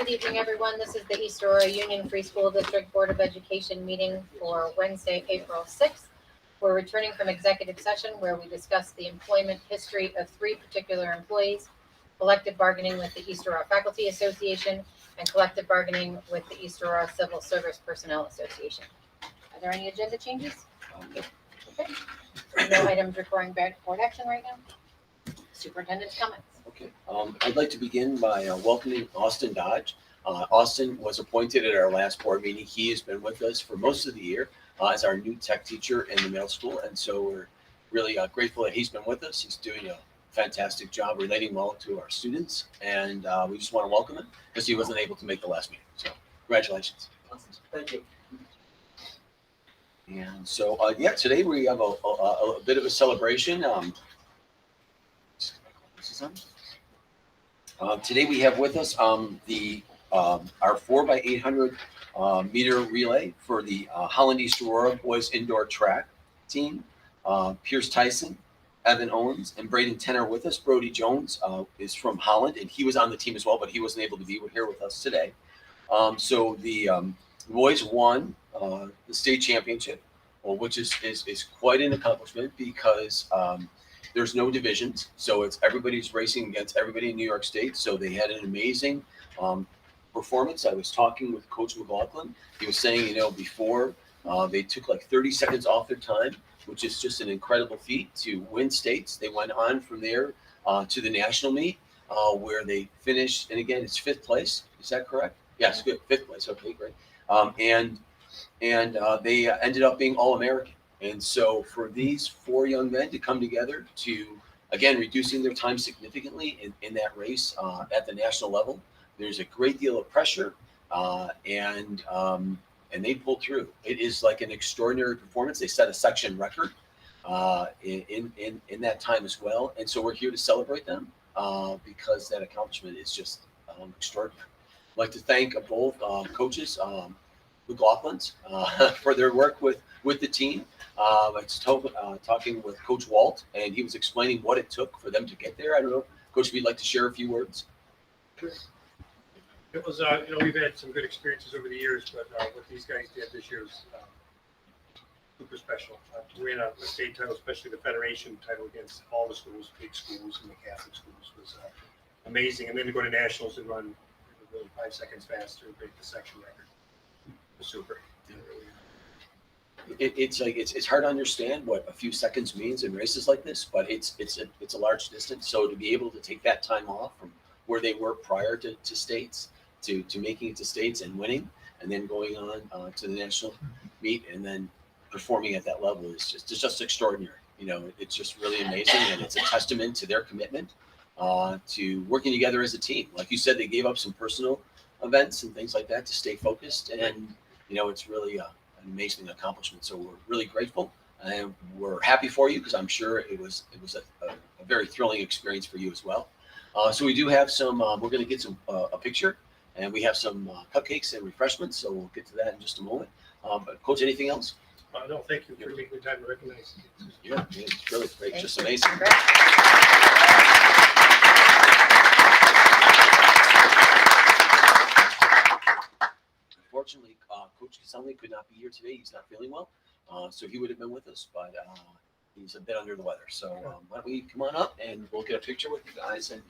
Good evening, everyone. This is the East Aurora Union Free School District Board of Education meeting for Wednesday, April 6th. We're returning from executive session where we discussed the employment history of 3 particular employees, collective bargaining with the East Aurora Faculty Association, and collective bargaining with the East Aurora Civil Service Personnel Association. Are there any agenda changes? Okay. No items requiring board action right now. Superintendent's comments. Okay, I'd like to begin by welcoming Austin Dodge. Austin was appointed at our last board meeting. He has been with us for most of the year as our new tech teacher in the middle school, and so we're really grateful that he's been with us. He's doing a fantastic job relating well to our students, and we just want to welcome him because he wasn't able to make the last meeting. So congratulations. Thank you. And so, today we have a bit of a celebration. Today we have with us our 4x800 meter relay for the Holland East Aurora boys indoor track team. Pierce Tyson, Evan Owens, and Braden Tenner with us. Brody Jones is from Holland, and he was on the team as well, but he wasn't able to be here with us today. So the boys won the state championship, which is quite an accomplishment because there's no divisions, so it's everybody's racing against everybody in New York State. So they had an amazing performance. I was talking with Coach McLaughlin. He was saying, before they took like 30 seconds off their time, which is just an incredible feat to win states. They went on from there to the national meet where they finished, and again, it's 5th place. Is that correct? Yes, good, 5th place. Okay, great. And they ended up being All-American. And so for these 4 young men to come together to, again, reducing their time significantly in that race at the national level, there's a great deal of pressure, and they pulled through. It is like an extraordinary performance. They set a section record in that time as well. And so we're here to celebrate them because that accomplishment is just extraordinary. I'd like to thank both coaches, McLaughlin's, for their work with the team. I was talking with Coach Walt, and he was explaining what it took for them to get there. I don't know, Coach, if you'd like to share a few words. Sure. It was, we've had some good experiences over the years, but what these guys did this year was super special. To win a state title, especially the federation title against all the schools, big schools and the Catholic schools, was amazing. And then to go to nationals and run really 5 seconds faster and break the section record was super. It's hard to understand what a few seconds means in races like this, but it's a large distance. So to be able to take that time off from where they were prior to states to making it to states and winning, and then going on to the national meet and then performing at that level is just extraordinary. It's just really amazing, and it's a testament to their commitment to working together as a team. Like you said, they gave up some personal events and things like that to stay focused, and it's really an amazing accomplishment. So we're really grateful, and we're happy for you because I'm sure it was a very thrilling experience for you as well. So we do have some. We're going to get a picture, and we have some cupcakes and refreshments. So we'll get to that in just a moment. But Coach, anything else? No, thank you for taking the time to recognize. Yeah, it's really great. Just amazing. Unfortunately, Coach Casselli could not be here today. He's not feeling well, so he would have been with us, but he's a bit under the weather. So why don't we come on up and we'll get a picture with you guys and.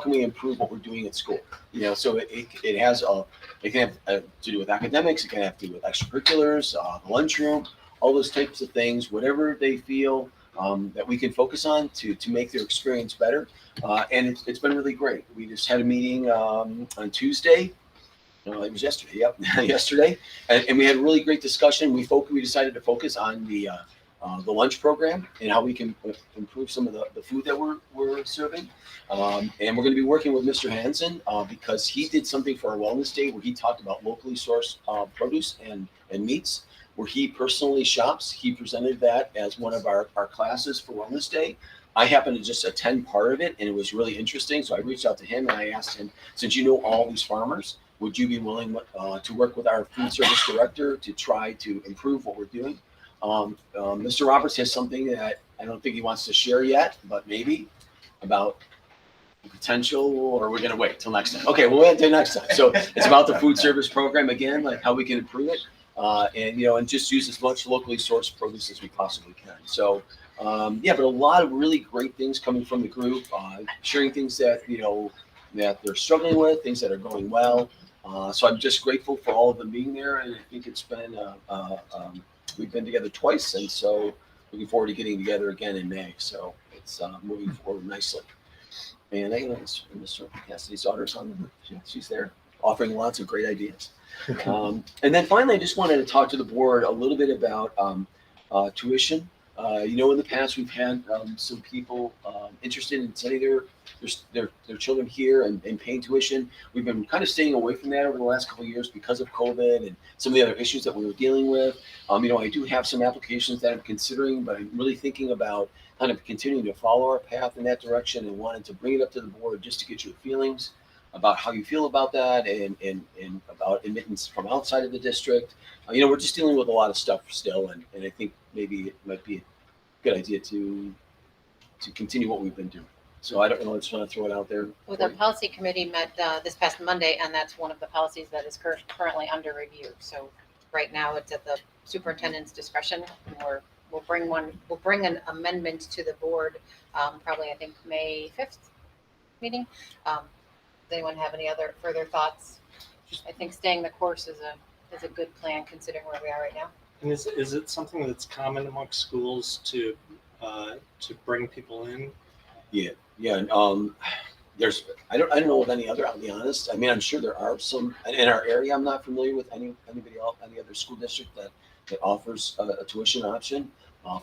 can we improve what we're doing at school? You know, so it has it can have to do with academics, it can have to do with extracurriculars, the lunchroom, all those types of things, whatever they feel that we can focus on to make their experience better. And it's been really great. We just had a meeting on Tuesday. No, it was yesterday. Yep, yesterday, and we had a really great discussion. We decided to focus on the lunch program and how we can improve some of the food that we're serving. And we're going to be working with Mr. Hansen because he did something for our Wellness Day where he talked about locally sourced produce and meats, where he personally shops. He presented that as one of our classes for Wellness Day. I happened to just attend part of it, and it was really interesting. So I reached out to him and I asked him, since you know all these farmers, would you be willing to work with our food service director to try to improve what we're doing? Mr. Roberts has something that I don't think he wants to share yet, but maybe about the potential, or we're going to wait till next time. Okay, we'll wait until next time. So it's about the food service program again, like how we can improve it, and just use as much locally sourced produce as we possibly can. So but a lot of really great things coming from the group, sharing things that that they're struggling with, things that are going well. So I'm just grateful for all of them being there, and I think it's been we've been together twice, and so looking forward to getting together again in May. So it's moving forward nicely. And Mr. Cassidy's daughter's on; she's there, offering lots of great ideas. And then finally, I just wanted to talk to the board a little bit about tuition. In the past we've had some people interested in sending their children here and paying tuition. We've been kind of staying away from that over the last couple of years because of COVID and some of the other issues that we were dealing with. I do have some applications that I'm considering, but I'm really thinking about kind of continuing to follow our path in that direction and wanted to bring it up to the board just to get your feelings about how you feel about that and about admittance from outside of the district. We're just dealing with a lot of stuff still, and I think maybe it might be a good idea to continue what we've been doing. So I don't know, I just want to throw it out there. Well, the policy committee met this past Monday, and that's one of the policies that is currently under review. So right now it's at the superintendent's discretion. We'll bring an amendment to the board, probably I think May 5th meeting. Does anyone have any other further thoughts? I think staying the course is a good plan considering where we are right now. And is it something that's common amongst schools to bring people in? Yeah. There's I don't know of any other. I'll be honest. I mean, I'm sure there are some in our area. I'm not familiar with anybody else, any other school district that offers a tuition option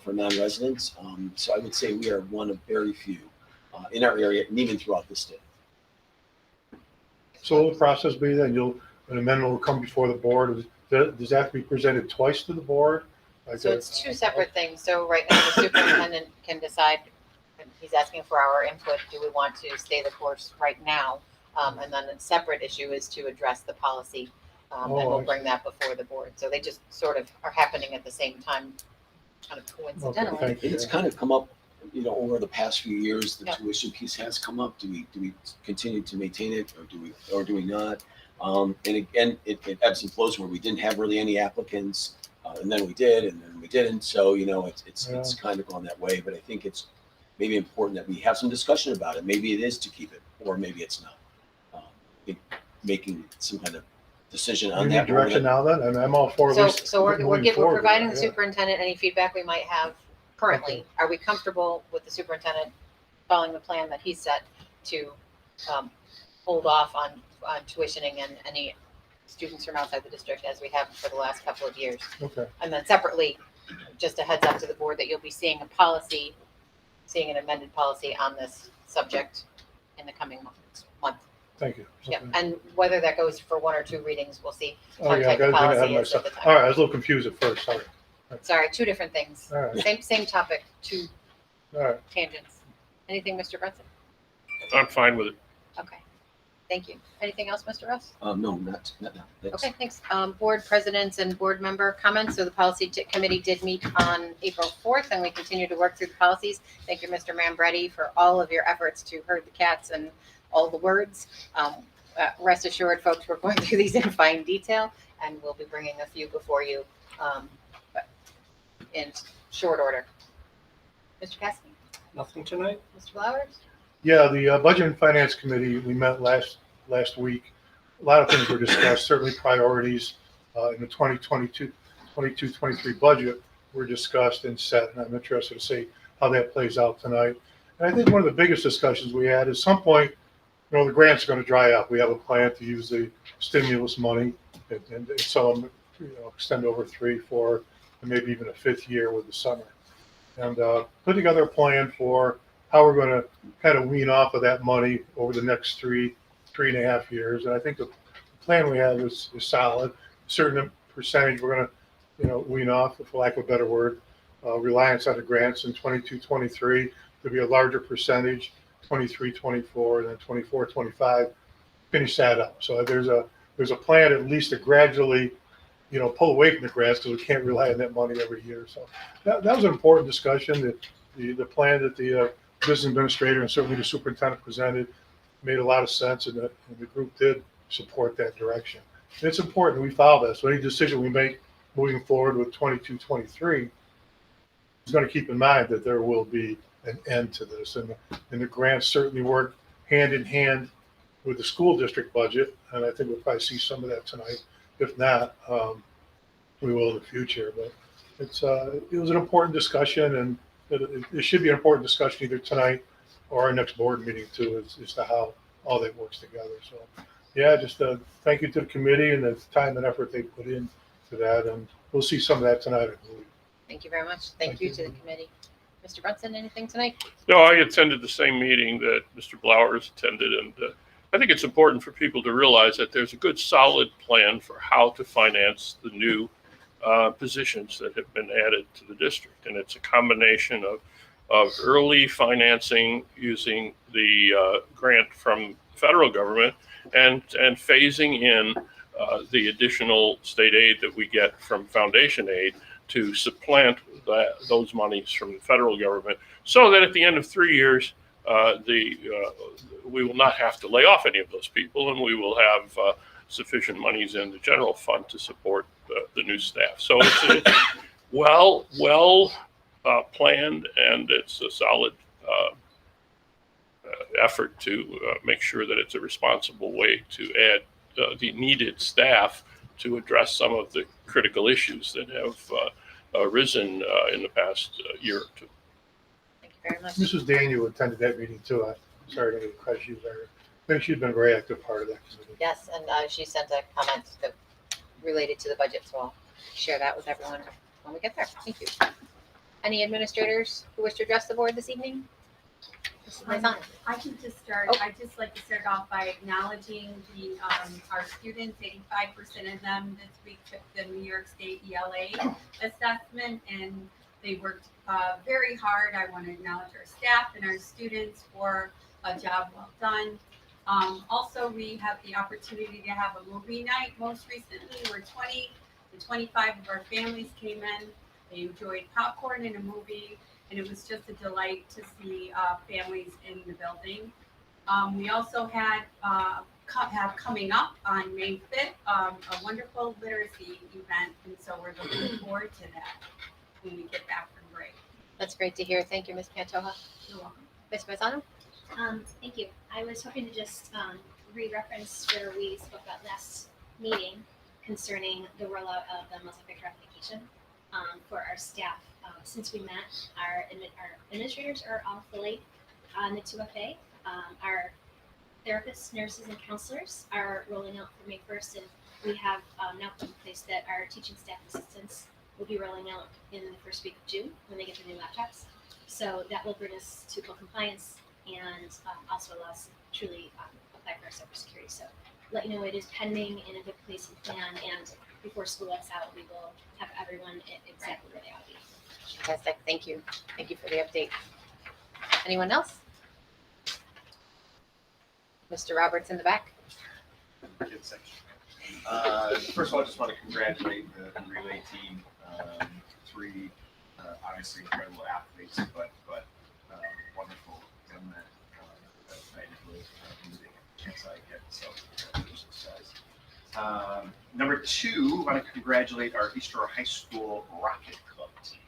for non-residents. So I would say we are one of very few in our area, and even throughout the state. So will the process be that an amendment will come before the board? Does that have to be presented twice to the board? So it's two separate things. So right now the superintendent can decide, he's asking for our input, do we want to stay the course right now? And then a separate issue is to address the policy, and we'll bring that before the board. So they just sort of are happening at the same time, kind of coincidentally. Okay, It's kind of come up, over the past few years. The tuition piece has come up. Do we continue to maintain it, or do we not? And again, it ebbs and flows where we didn't have really any applicants, and then we did, and then we didn't. So it's kind of gone that way. But I think it's maybe important that we have some discussion about it. Maybe it is to keep it, or maybe it's not. Making some kind of decision on that. Direction now then, and I'm all for this. So we're providing the superintendent any feedback we might have currently. Okay. Are we comfortable with the superintendent following the plan that he set to hold off on tuitioning and any students from outside the district as we have for the last couple of years? Okay. And then separately, just a heads up to the board that you'll be seeing an amended policy on this subject in the coming month. Thank you. Yeah, and whether that goes for one or two readings, we'll see. Oh yeah, I got to have myself. All right, I was a little confused at first. Sorry. Sorry, two different things. All right. Same topic, two All right. tangents. Anything, Mr. Brunson? I'm fine with it. Okay, thank you. Anything else, Mr. Russ? No, not now. Thanks. Okay, thanks. Board presidents and board member comments. So the policy committee did meet on April 4th, and we continue to work through the policies. Thank you, Mr. Mambretti, for all of your efforts to herd the cats and all the words. Rest assured, folks, we're going through these in fine detail, and we'll be bringing a few before you in short order. Mr. Cassidy? Nothing tonight? Mr. Flowers? Yeah, the Budget and Finance Committee, we met last week. A lot of things were discussed, certainly priorities in the 2022-23 budget were discussed and set, and I'm interested to see how that plays out tonight. And I think one of the biggest discussions we had, at some point, the grants are going to dry up. We have a plan to use the stimulus money and some of them, extend over 3, 4, and maybe even a 5th year with the summer. And put together a plan for how we're going to kind of wean off of that money over the next 3.5 years. And I think the plan we have is solid. A certain percentage we're going to, wean off, for lack of a better word, reliance on the grants in 22-23. There'll be a larger percentage, 23-24, and then 24-25, finish that up. So there's a plan at least to gradually, pull away from the grants because we can't rely on that money every year. So that was an important discussion. The plan that the business administrator and certainly the superintendent presented made a lot of sense, and the group did support that direction. And it's important we follow this. So any decision we make moving forward with 22-23 is going to keep in mind that there will be an end to this, and the grants certainly work hand in hand with the school district budget, and I think we'll probably see some of that tonight. If not, we will in the future. But it was an important discussion, and it should be an important discussion either tonight or our next board meeting too, as to how all that works together. So, yeah, just thank you to the committee and the time and effort they put into that, and we'll see some of that tonight, I believe. Thank you very much. Thank you to the committee. Mr. Brunson, anything tonight? No, I attended the same meeting that Mr. Blowers attended, and I think it's important for people to realize that there's a good solid plan for how to finance the new positions that have been added to the district. And it's a combination of early financing using the grant from the federal government and phasing in the additional state aid that we get from foundation aid to supplant those monies from the federal government, so that at the end of 3 years, we will not have to lay off any of those people, and we will have sufficient monies in the general fund to support the new staff. So it's well planned, and it's a solid effort to make sure that it's a responsible way to add the needed staff to address some of the critical issues that have arisen in the past year or two. Thank you very much. Mrs. Daniel attended that meeting too. I'm sorry to get credit. I think she's been a very active part of that committee. Yes, and she sent a comment that related to the budget, so I'll share that with everyone when we get there. Thank you. Any administrators who wish to address the board this evening? Mrs. Maison. I can just start. Oh. I'd just like to start off by acknowledging our students. 85% of them this week took the New York State ELA assessment, and they worked very hard. I want to acknowledge our staff and our students for a job well done. Also, we have the opportunity to have a movie night. Most recently, where 20 to 25 of our families came in. They enjoyed popcorn and a movie, and it was just a delight to see families in the building. We also had have coming up on May 5th a wonderful literacy event, and so we're looking forward to that when we get back from break. That's great to hear. Thank you, Ms. Pantoja. You're welcome. Ms. Maisano? Thank you. I was hoping to just re-reference where we spoke about last meeting concerning the rollout of the multi-factor authentication for our staff. Since we met, our administrators are all fully on the 2FA. Our therapists, nurses, and counselors are rolling out for May 1st, and we have now put in place that our teaching staff assistants will be rolling out in the first week of June when they get their new laptops. So that will bring us to full compliance and also allow us to truly apply for our cybersecurity. So let you know it is pending in a good place and plan, and before school lets out, we will have everyone exactly where they ought to be. Fantastic. Thank you. Thank you for the update. Anyone else? Mr. Roberts in the back. Kids section. First of all, I just want to congratulate the relay team. 3 obviously incredible athletes, but wonderful young men that made it really amazing chance I get. So congratulations, guys. Number 2, I want to congratulate our East Aurora High School Rocket Club team.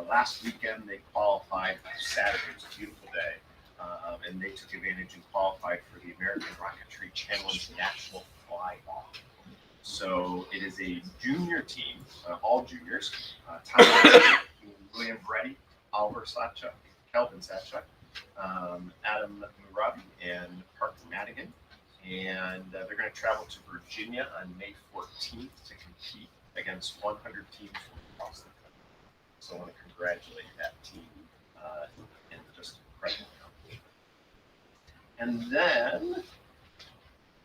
Last weekend they qualified Saturday. It was a beautiful day. and they took advantage and qualified for the American Rocketry Challenge National Fly-Off. So it is a junior team, all juniors. Tom William Reddy, Oliver Satchuk, Kelvin Satchuk, Adam Murabi, and Parker Madigan. And they're going to travel to Virginia on May 14th to compete against 100 teams from across the country. So I want to congratulate that team and just incredible accomplishment. And then,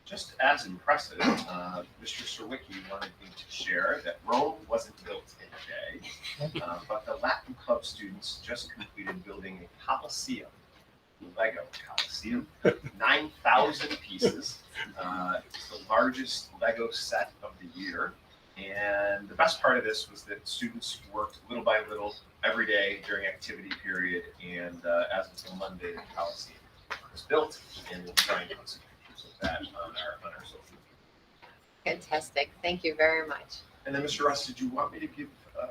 just as impressive, Mr. Serwicki wanted me to share that Rome wasn't built in a day, but the Latin Club students just completed building a Colosseum, Lego Colosseum, 9,000 pieces. It's the largest Lego set of the year. And the best part of this was that students worked little by little every day during activity period. And as until Monday, the Colosseum was built, and we'll try and put some pictures of that on our social media. Fantastic. Thank you very much. And then, Mr. Russ, did you want me to give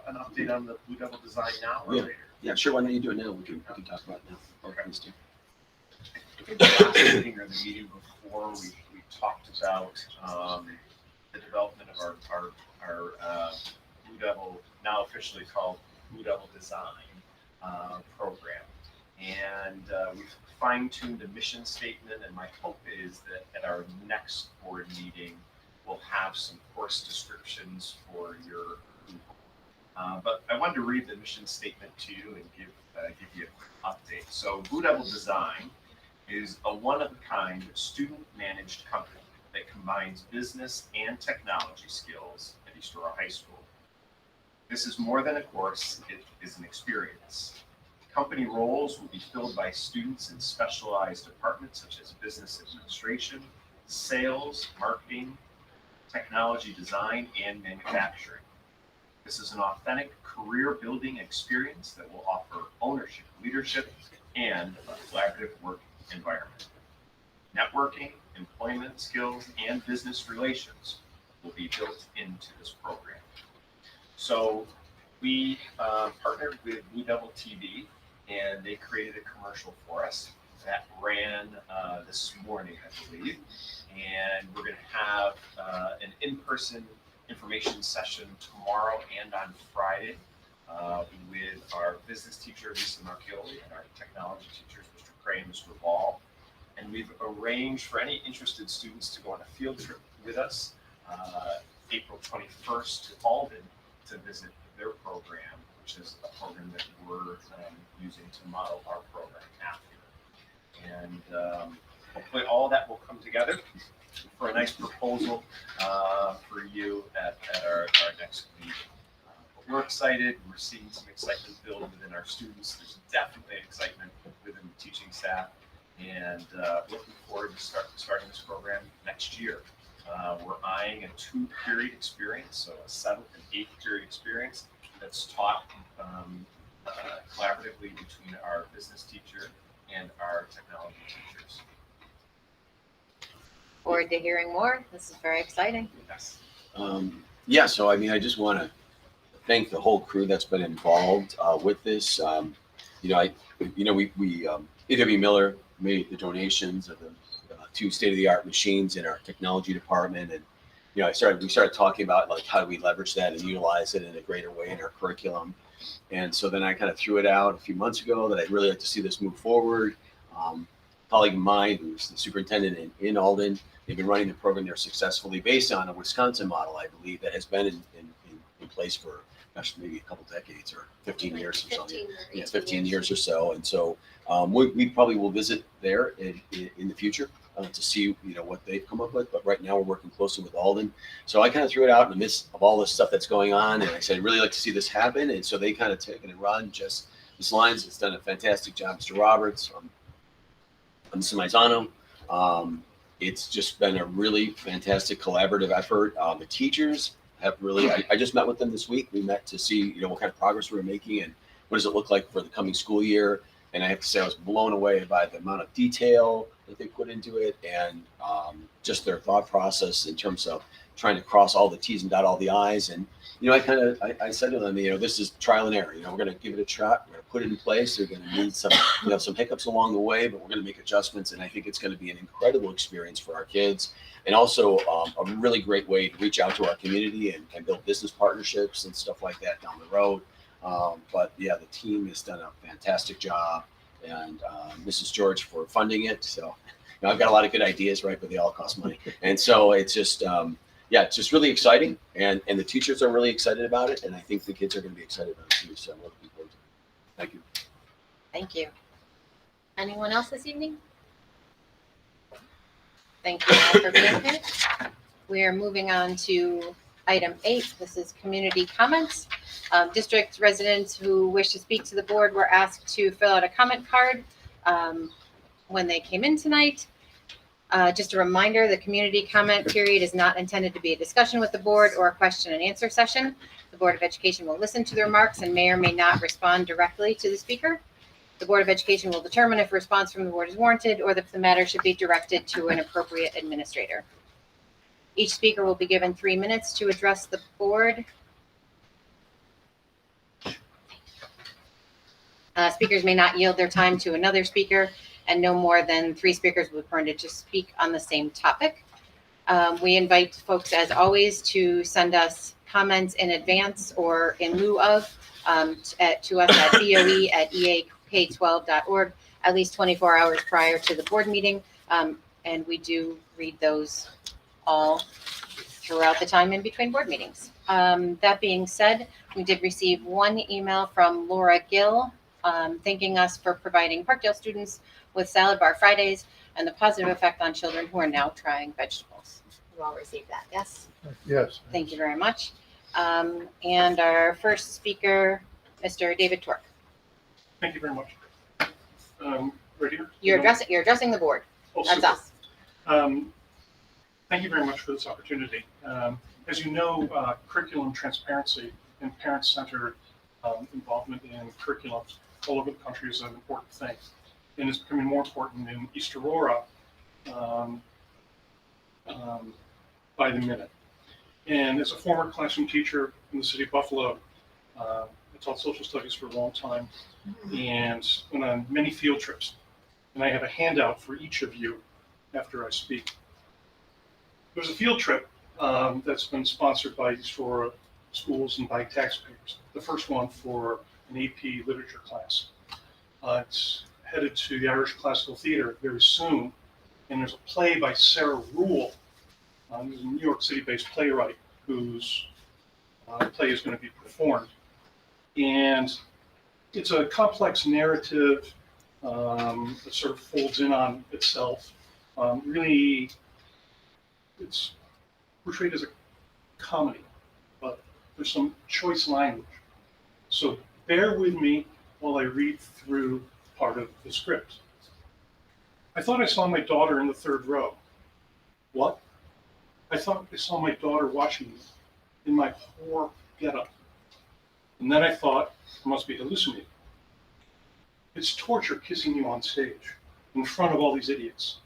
an update on the Blue Devil design now or Yeah. later? Yeah, sure. Why don't you do it now? We can talk about it now. Okay. Please do. I think the last meeting or the meeting before, we talked about the development of our Blue Devil, now officially called Blue Devil Design program. And we've fine-tuned a mission statement, and my hope is that at our next board meeting, we'll have some course descriptions for your approval. But I wanted to read the mission statement to you and give you a quick update. So Blue Devil Design is a one-of-a-kind student-managed company that combines business and technology skills at East Aurora High School. This is more than a course, it is an experience. Company roles will be filled by students in specialized departments such as business administration, sales, marketing, technology design, and manufacturing. This is an authentic career-building experience that will offer ownership, leadership, and a collaborative work environment. Networking, employment skills, and business relations will be built into this program. So we partnered with Blue Devil TV, and they created a commercial for us that ran this morning, I believe. And we're going to have an in-person information session tomorrow and on Friday with our business teacher, Lisa Marchioli, and our technology teachers, Mr. Cray and Mr. Ball. And we've arranged for any interested students to go on a field trip with us April 21st to Holland to visit their program, which is a program that we're using to model our program after. And hopefully all of that will come together for a nice proposal for you at our next meeting. But we're excited. We're seeing some excitement build within our students. There's definitely excitement within the teaching staff, and looking forward to starting this program next year. We're eyeing a 2-period experience, so a 7th and 8th period experience that's taught collaboratively between our business teacher and our technology teachers. Forward to hearing more. This is very exciting. Yes. Yeah, so I mean, I just want to thank the whole crew that's been involved with this. EW Miller made the donations of the 2 state-of-the-art machines in our technology department, and we started talking about like how do we leverage that and utilize it in a greater way in our curriculum. And so then I kind of threw it out a few months ago that I'd really like to see this move forward. A colleague of mine who's the superintendent in Alden, they've been running the program there successfully based on a Wisconsin model, I believe, that has been in place for maybe a couple decades or 15 years or something. 15 years or so. And so we probably will visit there in the future to see what they've come up with. But right now we're working closely with Alden. So I kind of threw it out in the midst of all this stuff that's going on, and I said I'd really like to see this happen. And so they kind of took it and run. Just Ms. Lyons has done a fantastic job. Mr. Roberts, Mr. Maizano. It's just been a really fantastic collaborative effort. The teachers have really, I just met with them this week. We met to see, what kind of progress we were making and what does it look like for the coming school year. And I have to say, I was blown away by the amount of detail that they put into it and just their thought process in terms of trying to cross all the T's and dot all the I's. And, I said to them, this is trial and error. We're going to give it a shot. We're going to put it in place. They're going to need some hiccups along the way, but we're going to make adjustments. And I think it's going to be an incredible experience for our kids, and also a really great way to reach out to our community and build business partnerships and stuff like that down the road. But yeah, the team has done a fantastic job, and Mrs. George for funding it. So, I've got a lot of good ideas, right? But they all cost money. And so it's just, it's just really exciting. And the teachers are really excited about it. And I think the kids are going to be excited about it too. So I'm looking forward to it. Thank you. Thank you. Anyone else this evening? Thank you all for being here. We are moving on to item 8. This is community comments. District residents who wish to speak to the board were asked to fill out a comment card when they came in tonight. Just a reminder, the community comment period is not intended to be a discussion with the board or a question and answer session. The Board of Education will listen to the remarks and may or may not respond directly to the speaker. The Board of Education will determine if a response from the board is warranted or if the matter should be directed to an appropriate administrator. Each speaker will be given 3 minutes to address the board. Speakers may not yield their time to another speaker, and no more than 3 speakers will be permitted to speak on the same topic. We invite folks, as always, to send us comments in advance or in lieu of to us at boe@eauk12.org at least 24 hours prior to the board meeting. And we do read those all throughout the time in between board meetings. That being said, we did receive one email from Laura Gill thanking us for providing Parkdale students with Salad Bar Fridays and the positive effect on children who are now trying vegetables. You all received that, yes? Yes. Thank you very much. And our first speaker, Mr. David Tork. Thank you very much. Right here? You're addressing the board. Oh, That's super. us. Thank you very much for this opportunity. As you know, curriculum transparency and parent-centered involvement in curriculum all over the country is an important thing. And it's becoming more important in East Aurora by the minute. And as a former classroom teacher in the city of Buffalo, I taught social studies for a long time and went on many field trips. And I have a handout for each of you after I speak. There's a field trip that's been sponsored by East Aurora schools and by taxpayers. The first one for an AP literature class. It's headed to the Irish Classical Theater very soon. And there's a play by Sarah Rule, who's a New York City-based playwright whose play is going to be performed. And it's a complex narrative that sort of folds in on itself. Really, it's portrayed as a comedy, but there's some choice language. So bear with me while I read through part of the script. I thought I saw my daughter in the 3rd row. What? I thought I saw my daughter watching me in my whore getup. And then I thought I must be hallucinating. It's torture kissing you on stage in front of all these idiots.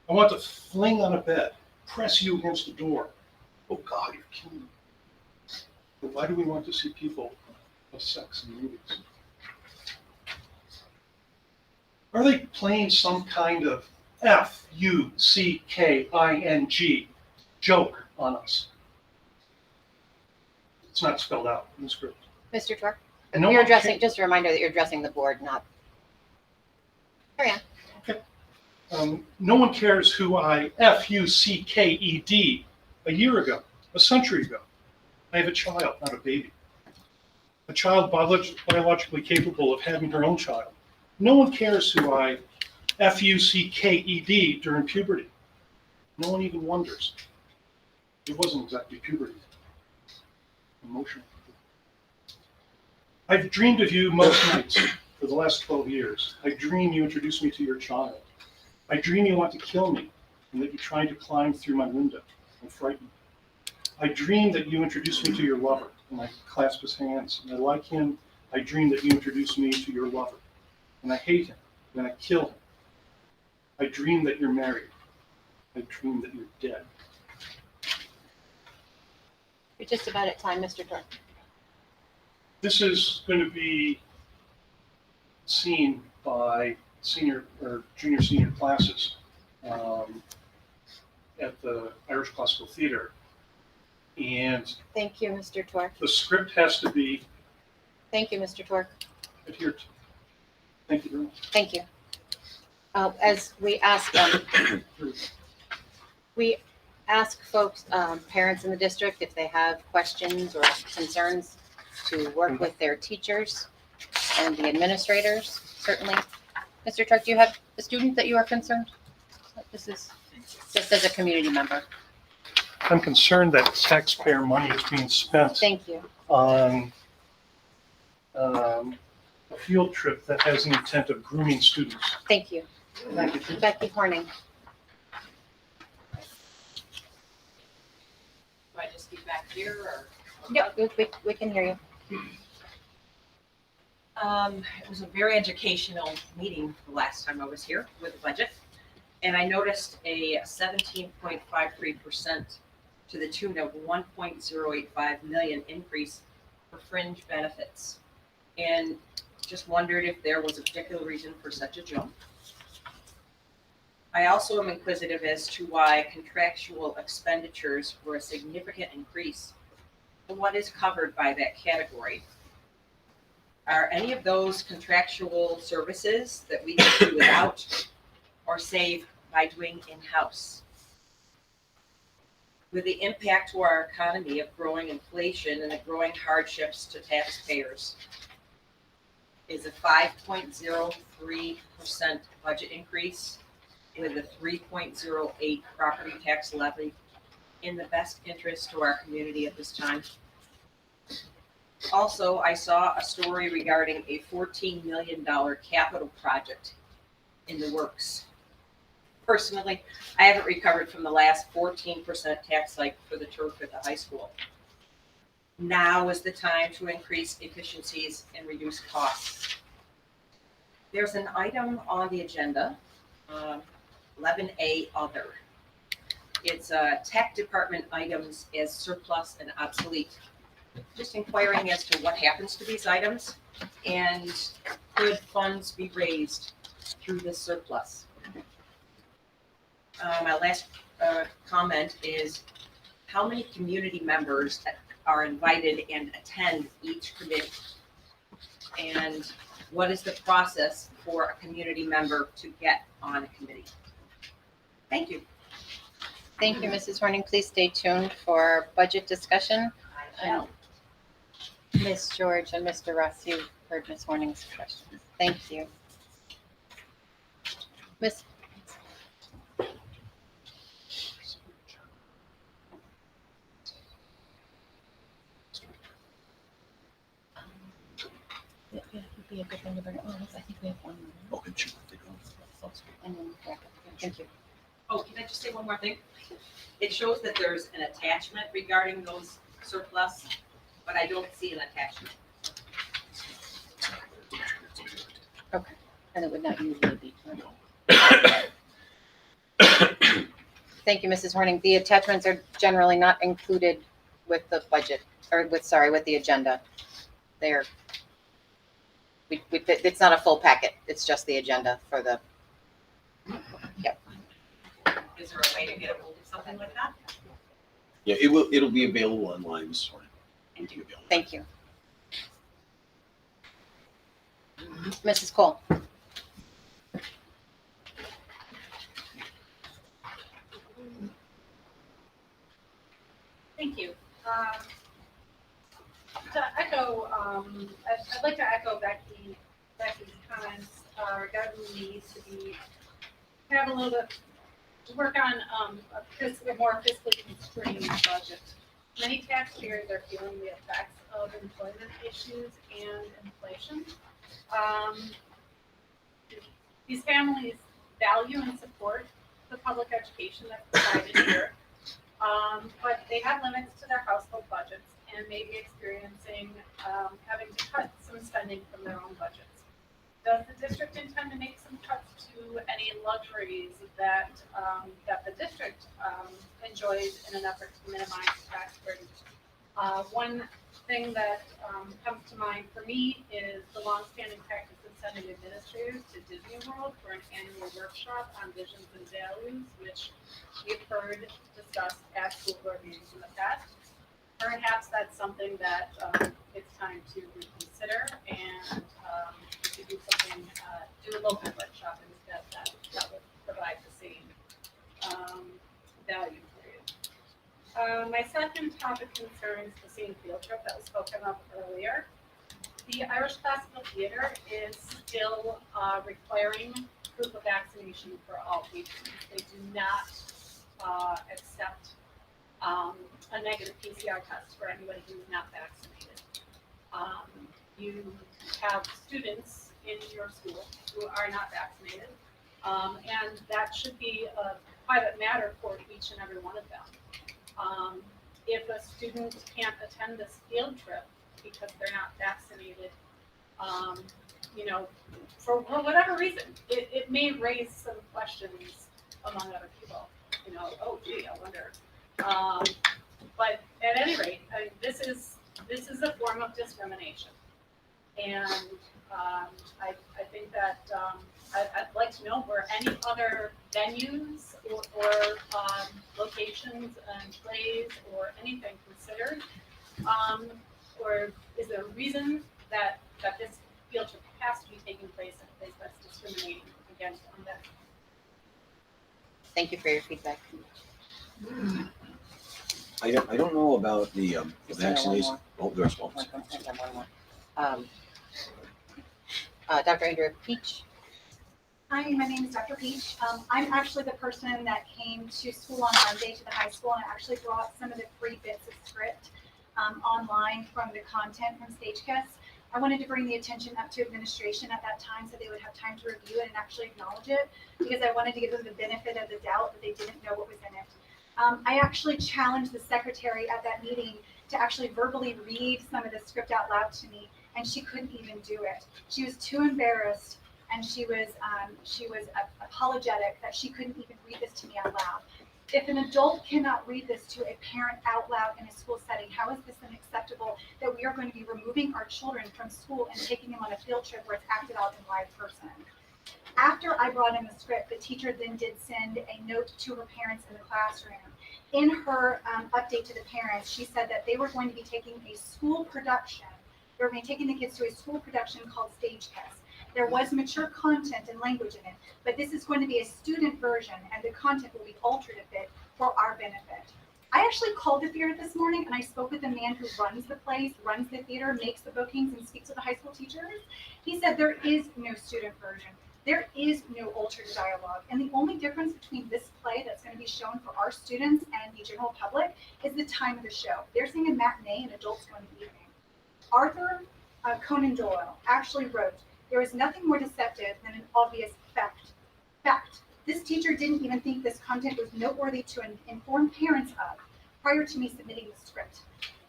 I want to fling on a bed, press you against the door. Oh God, you're killing me. But why do we want to see people have sex in movies? Are they playing some kind of F-U-C-K-I-N-G joke on us? It's not spelled out in the script. Mr. Tork, No you're one addressing, can- just a reminder that you're addressing the board, not. Carry on. No one cares who I F-U-C-K-E-D a year ago, a century ago. I have a child, not a baby. A child biologically capable of having her own child. No one cares who I F-U-C-K-E-D during puberty. No one even wonders. It wasn't exactly puberty. Emotional. I've dreamed of you most nights for the last 12 years. I dream you introduce me to your child. I dream you want to kill me and that you're trying to climb through my window. I'm frightened. I dream that you introduce me to your lover and I clasp his hands and I like him. I dream that you introduce me to your lover and I hate him and I kill him. I dream that you're married. I dream that you're dead. You're just about at time, Mr. Tork. This is going to be seen by senior or junior senior classes at the Irish Classical Theater. And Thank you, Mr. Tork. the script has to be Thank you, Mr. Tork. adhered to. Thank you very much. Thank you. As we ask folks, parents in the district, if they have questions or concerns, to work with their teachers and the administrators, certainly. Mr. Turk, do you have a student that you are concerned? This is just as a community member. I'm concerned that taxpayer money is being spent Thank you. on a field trip that has the intent of grooming students. Thank you. Becky Horning. Do I just be back here or? Yep, we can hear you. It was a very educational meeting the last time I was here with the budget. And I noticed a 17.53% to the tune of 1.085 million increase for fringe benefits. And just wondered if there was a particular reason for such a jump. I also am inquisitive as to why contractual expenditures were a significant increase. What is covered by that category? Are any of those contractual services that we can do without or save by doing in-house? With the impact to our economy of growing inflation and the growing hardships to taxpayers, is a 5.03% budget increase with a 3.08 property tax levy in the best interest to our community at this time? Also, I saw a story regarding a $14 million capital project in the works. Personally, I haven't recovered from the last 14% tax hike for the turf at the high school. Now is the time to increase efficiencies and reduce costs. There's an item on the agenda, 11A Other. It's tech department items as surplus and obsolete. Just inquiring as to what happens to these items and could funds be raised through this surplus. My last comment is how many community members are invited and attend each committee? And what is the process for a community member to get on a committee? Thank you. Thank you, Mrs. Horning. Please stay tuned for budget discussion. Ms. George and Mr. Russ, you heard Ms. Horning's questions. Thank you. Ms. It would be a good thing to bring. Oh, I think we have one more. Okay, sure. And then wrap up. Thank you. Oh, can I just say one more thing? It shows that there's an attachment regarding those surplus, but I don't see an attachment. Okay, and it would not usually be. Thank you, Mrs. Horning. The attachments are generally not included with the budget, or with the agenda. They're, it's not a full packet. It's just the agenda for the, yep. Is there a way to get a hold of something like that? Yeah, it'll be available online, Mrs. Horning. Thank you. Thank you. Mrs. Cole. Thank you. To echo, I'd like to echo Becky's comments regarding the need to have a little bit, to work on a more fiscally constrained budget. Many taxpayers are feeling the effects of employment issues and inflation. These families value and support the public education that's provided here, but they have limits to their household budgets and may be experiencing having to cut some spending from their own budgets. Does the district intend to make some cuts to any luxuries that that the district enjoys in an effort to minimize tax burden One thing that comes to mind for me is the longstanding practice of sending administrators to Disney World for an annual workshop on visions and values, which we've heard discussed at school board meetings in the past. Perhaps that's something that it's time to reconsider and to do something, do a local workshop instead that would provide the same value for you. My second topic concerns the same field trip that was spoken of earlier. The Irish Classical Theater is still requiring proof of vaccination for all patrons. They do not accept a negative PCR test for anybody who is not vaccinated. You have students in your school who are not vaccinated, and that should be a private matter for each and every one of them. If a student can't attend this field trip because they're not vaccinated, for whatever reason, it may raise some questions among other people. Oh gee, I wonder. But at any rate, this is a form of discrimination, and I think that I'd like to know, were any other venues or locations and plays or anything considered, or is there a reason that this field trip has to be taking place in a place that's discriminating against unvaccinated? Thank you for your feedback. I don't know about the vaccination. Oh, there's one. One more. Dr. Andrea Peach. Hi, my name is Dr. Peach. I'm actually the person that came to school on Monday to the high school and actually brought some of the free bits of script online from the content from StageCast. I wanted to bring the attention up to administration at that time so they would have time to review it and actually acknowledge it, because I wanted to give them the benefit of the doubt that they didn't know what was in it. I actually challenged the secretary at that meeting to actually verbally read some of the script out loud to me, and she couldn't even do it. She was too embarrassed, and she was apologetic that she couldn't even read this to me out loud. If an adult cannot read this to a parent out loud in a school setting, how is this unacceptable that we are going to be removing our children from school and taking them on a field trip where it's acted out in live person? After I brought in the script, the teacher then did send a note to her parents in the classroom. In her update to the parents, she said that they were going to be taking a school production. They were going to be taking the kids to a school production called StageCast. There was mature content and language in it, but this is going to be a student version, and the content will be altered a bit for our benefit. I actually called the theater this morning, and I spoke with the man who runs the place, runs the theater, makes the bookings, and speaks to the high school teachers. He said there is no student version. There is no altered dialogue, and the only difference between this play that's going to be shown for our students and the general public is the time of the show. They're seeing a matinee, and adults go in the evening. Arthur Conan Doyle actually wrote, "There is nothing more deceptive than an obvious fact. Fact. This teacher didn't even think this content was noteworthy to inform parents of prior to me submitting the script.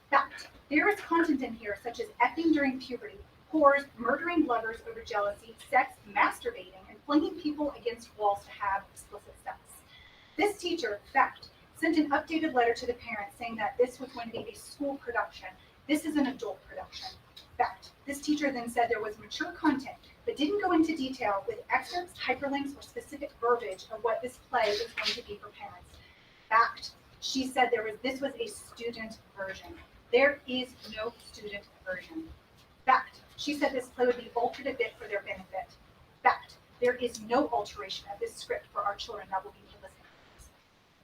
Fact. There is content in here such as effing during puberty, whores, murdering lovers over jealousy, sex, masturbating, and flinging people against walls to have explicit sex. This teacher, fact, sent an updated letter to the parents saying that this was going to be a school production. This is an adult production. Fact. This teacher then said there was mature content, but didn't go into detail with excerpts, hyperlinks, or specific verbiage of what this play is going to be for parents. Fact. She said this was a student version. There is no student version. Fact. She said this play would be altered a bit for their benefit. Fact. There is no alteration of this script for our children that will be listening to this.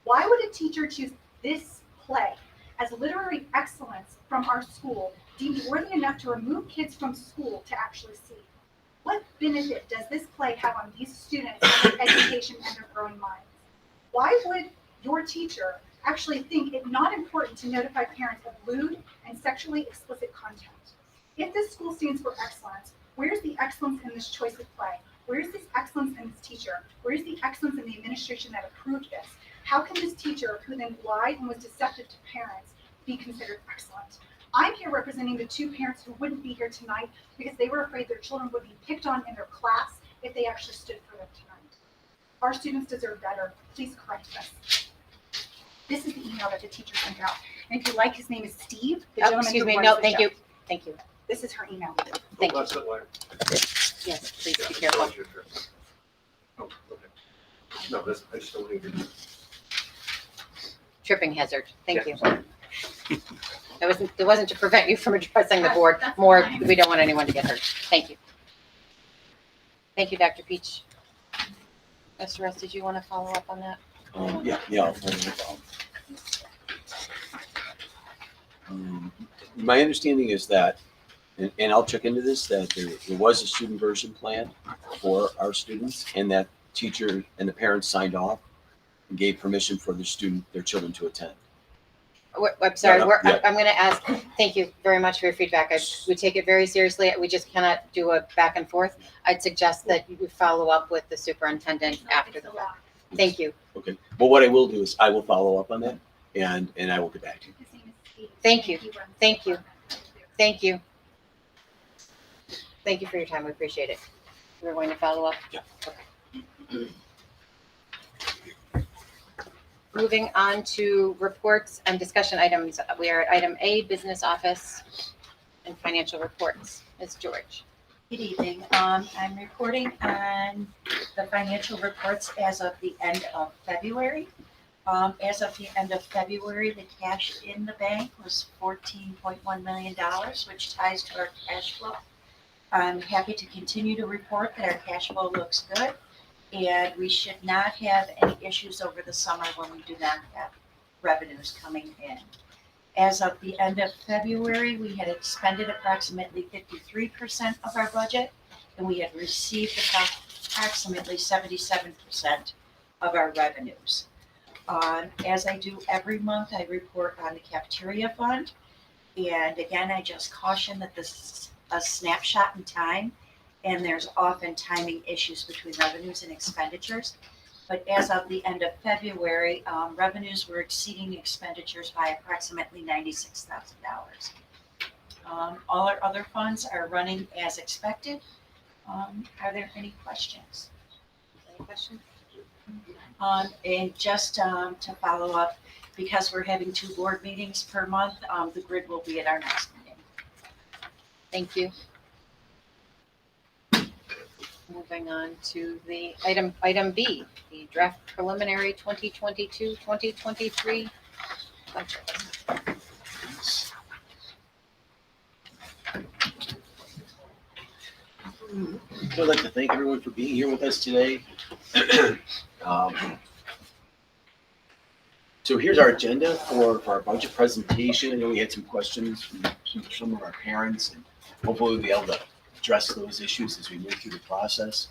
Why would a teacher choose this play as literary excellence from our school, deemed worthy enough to remove kids from school to actually see? What benefit does this play have on these students and their education and their growing minds? Why would your teacher actually think it not important to notify parents of lewd and sexually explicit content? If this school stands for excellence, where's the excellence in this choice of play? Where's this excellence in this teacher? Where's the excellence in the administration that approved this? How can this teacher, who then lied and was deceptive to parents, be considered excellent? I'm here representing the two parents who wouldn't be here tonight because they were afraid their children would be picked on in their class if they actually stood for them tonight. Our students deserve better. Please correct this. This is the email that the teacher sent out. And if you like, his name is Steve. the Oh, gentleman excuse who me, runs no, the thank show. you, thank you, This is her email. thank you. That's the letter. Yes, please be careful. Oh, okay. No, this, I just don't need to. Tripping hazard, thank you. Yeah. It wasn't to prevent you from addressing the board, That's more, fine. we don't want anyone to get hurt. Thank you. Thank you, Dr. Peach. Mr. Russ, did you want to follow up on that? Yeah. My understanding is that, and I'll check into this, that there was a student version plan for our students, and that teacher and the parents signed off and gave permission for their children to attend. I'm sorry, Yeah. I'm going to ask, thank you very much for your feedback. We take it very seriously. We just cannot do a back and forth. I'd suggest that you follow up with the superintendent after the fact. Thank you. Okay, but what I will do is I will follow up on that, and I will get back to you. His name is Steve. Thank you. He runs the Thank you. department. Thank you. Thank you for your time. We appreciate it. We're going to follow up? Yeah. Okay. Moving on to reports and discussion items. We are at item A, business office and financial reports. Ms. George. Good evening. I'm reporting on the financial reports as of the end of February. As of the end of February, the cash in the bank was $14.1 million, which ties to our cash flow. I'm happy to continue to report that our cash flow looks good, and we should not have any issues over the summer when we do not have revenues coming in. As of the end of February, we had expended approximately 53% of our budget, and we had received approximately 77% of our revenues. As I do every month, I report on the cafeteria fund. And again, I just caution that this is a snapshot in time, and there's often timing issues between revenues and expenditures. But as of the end of February, revenues were exceeding expenditures by approximately $96,000. All our other funds are running as expected. Are there any questions? Any questions? And just to follow up, because we're having 2 board meetings per month, the grid will be at our next meeting. Thank you. Moving on to the item B, the draft preliminary 2022-2023 budget. I'd like to thank everyone for being here with us today. So here's our agenda for our budget presentation. I know we had some questions from some of our parents, and hopefully we'll be able to address those issues as we move through the process.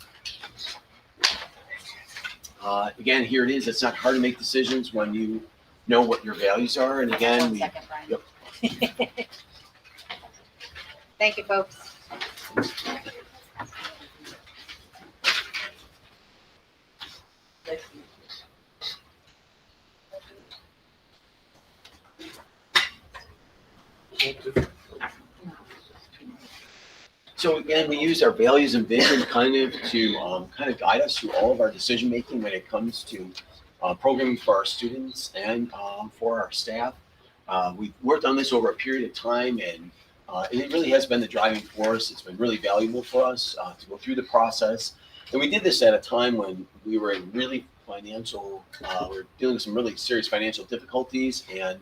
Again, here it is. It's not hard to make decisions when you know what your values are. And again, One we, second, Brian. Yep. Thank you, folks. So again, we use our values and vision kind of to guide us through all of our decision making when it comes to programming for our students and for our staff. We've worked on this over a period of time, and it really has been the driving force. It's been really valuable for us to go through the process. And we did this at a time when we were in really we were dealing with some really serious financial difficulties, and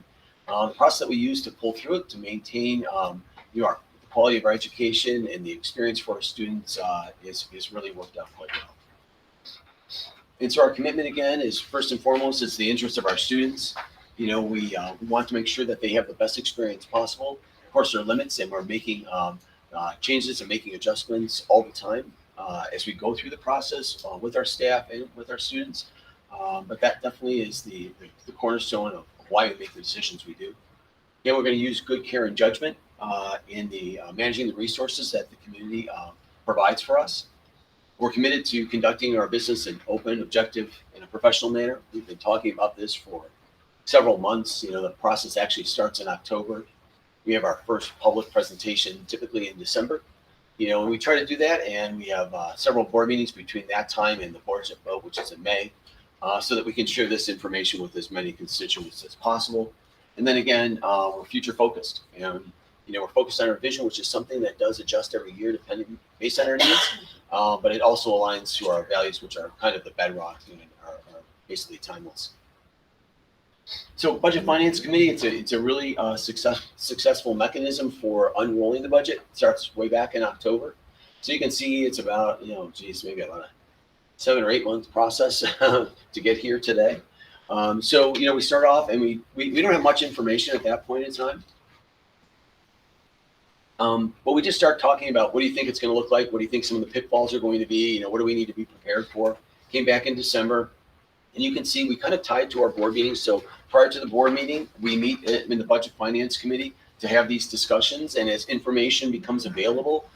the process that we used to pull through it to maintain our quality of our education and the experience for our students is really worked out quite well. And so our commitment again is first and foremost is the interest of our students. We want to make sure that they have the best experience possible. Of course, there are limits, and we're making changes and making adjustments all the time as we go through the process with our staff and with our students. But that definitely is the cornerstone of why we make the decisions we do. Again, we're going to use good care and judgment in the managing the resources that the community provides for us. We're committed to conducting our business in open, objective, and a professional manner. We've been talking about this for several months. The process actually starts in October. We have our first public presentation typically in December. And we try to do that, and we have several board meetings between that time and the board's vote, which is in May, so that we can share this information with as many constituents as possible. And then again, we're future focused, and we're focused on our vision, which is something that does adjust every year depending based on our needs. But it also aligns to our values, which are kind of the bedrock and are basically timeless. So Budget Finance Committee, it's a really successful mechanism for unrolling the budget. It starts way back in October. So you can see it's about, maybe about a 7 or 8 month process to get here today. So we start off and we don't have much information at that point in time. But we just start talking about what do you think it's going to look like? What do you think some of the pitfalls are going to be? What do we need to be prepared for? Came back in December. And you can see we kind of tied to our board meetings. So prior to the board meeting, we meet in the Budget Finance Committee to have these discussions. And as information becomes available,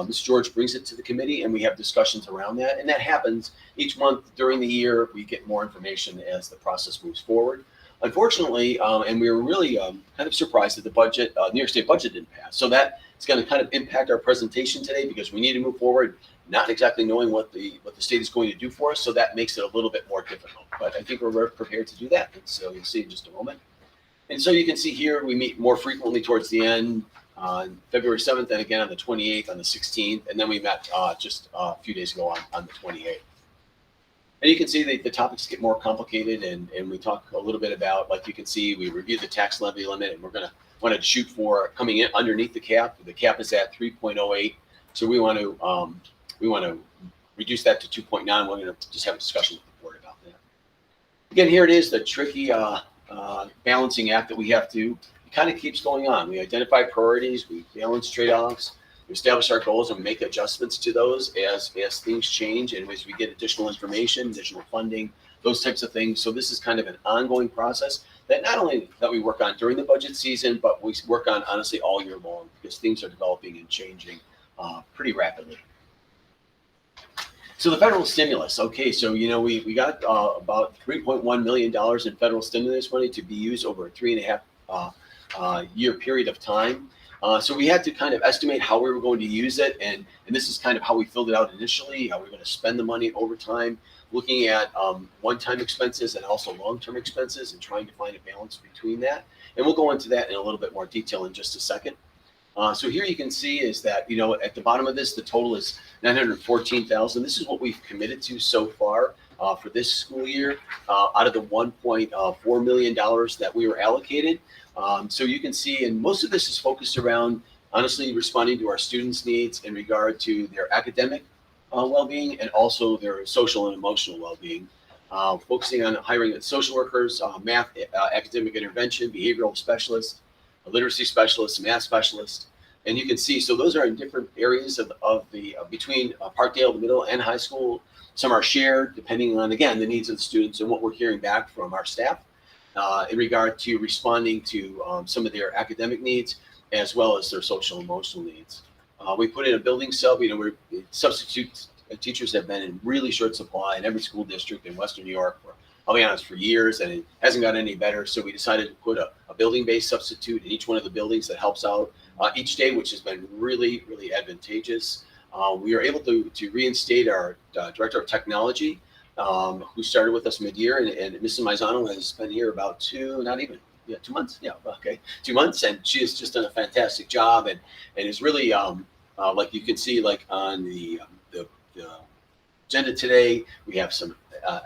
Ms. George brings it to the committee and we have discussions around that. And that happens each month during the year. We get more information as the process moves forward. Unfortunately, and we were really kind of surprised that the budget, New York State budget didn't pass. So that is going to kind of impact our presentation today because we need to move forward, not exactly knowing what the state is going to do for us. So that makes it a little bit more difficult. But I think we're prepared to do that. And so you'll see in just a moment. And so you can see here we meet more frequently towards the end on February 7th and again on the 28th, on the 16th. And then we met just a few days ago on the 28th. And you can see the topics get more complicated and we talk a little bit about, like you can see, we reviewed the tax levy limit and we're going to want to shoot for coming in underneath the cap. The cap is at 3.08. So we want to reduce that to 2.9. We're going to just have a discussion with the board about that. Again, here it is, the tricky balancing act that we have to, it kind of keeps going on. We identify priorities, we balance trade-offs, we establish our goals and make adjustments to those as things change and as we get additional information, additional funding, those types of things. So this is kind of an ongoing process that not only that we work on during the budget season, but we work on honestly all year long because things are developing and changing pretty rapidly. So the federal stimulus, okay, so we got about $3.1 million in federal stimulus money to be used over a 3.5 year period of time. So we had to kind of estimate how we were going to use it, and this is kind of how we filled it out initially, how we're going to spend the money over time, looking at one-time expenses and also long-term expenses and trying to find a balance between that. And we'll go into that in a little bit more detail in just a second. So here you can see is that, at the bottom of this, the total is $914,000. This is what we've committed to so far for this school year out of the $1.4 million that we were allocated. So you can see, and most of this is focused around, honestly, responding to our students' needs in regard to their academic well-being and also their social and emotional well-being. Focusing on hiring social workers, math, academic intervention, behavioral specialists, literacy specialists, math specialists. And you can see, so those are in different areas of the between Parkdale, middle and high school. Some are shared depending on, again, the needs of the students and what we're hearing back from our staff in regard to responding to some of their academic needs as well as their social and emotional needs. We put in a building sub, substitute teachers have been in really short supply in every school district in Western New York for, I'll be honest, for years, and it hasn't gotten any better. So we decided to put a building-based substitute in each one of the buildings that helps out each day, which has been really, really advantageous. We are able to reinstate our director of technology, who started with us mid-year, and Mrs. Maizano has been here about 2 months. Yeah, okay, 2 months, and she has just done a fantastic job, and is really like you can see, like on the agenda today, we have some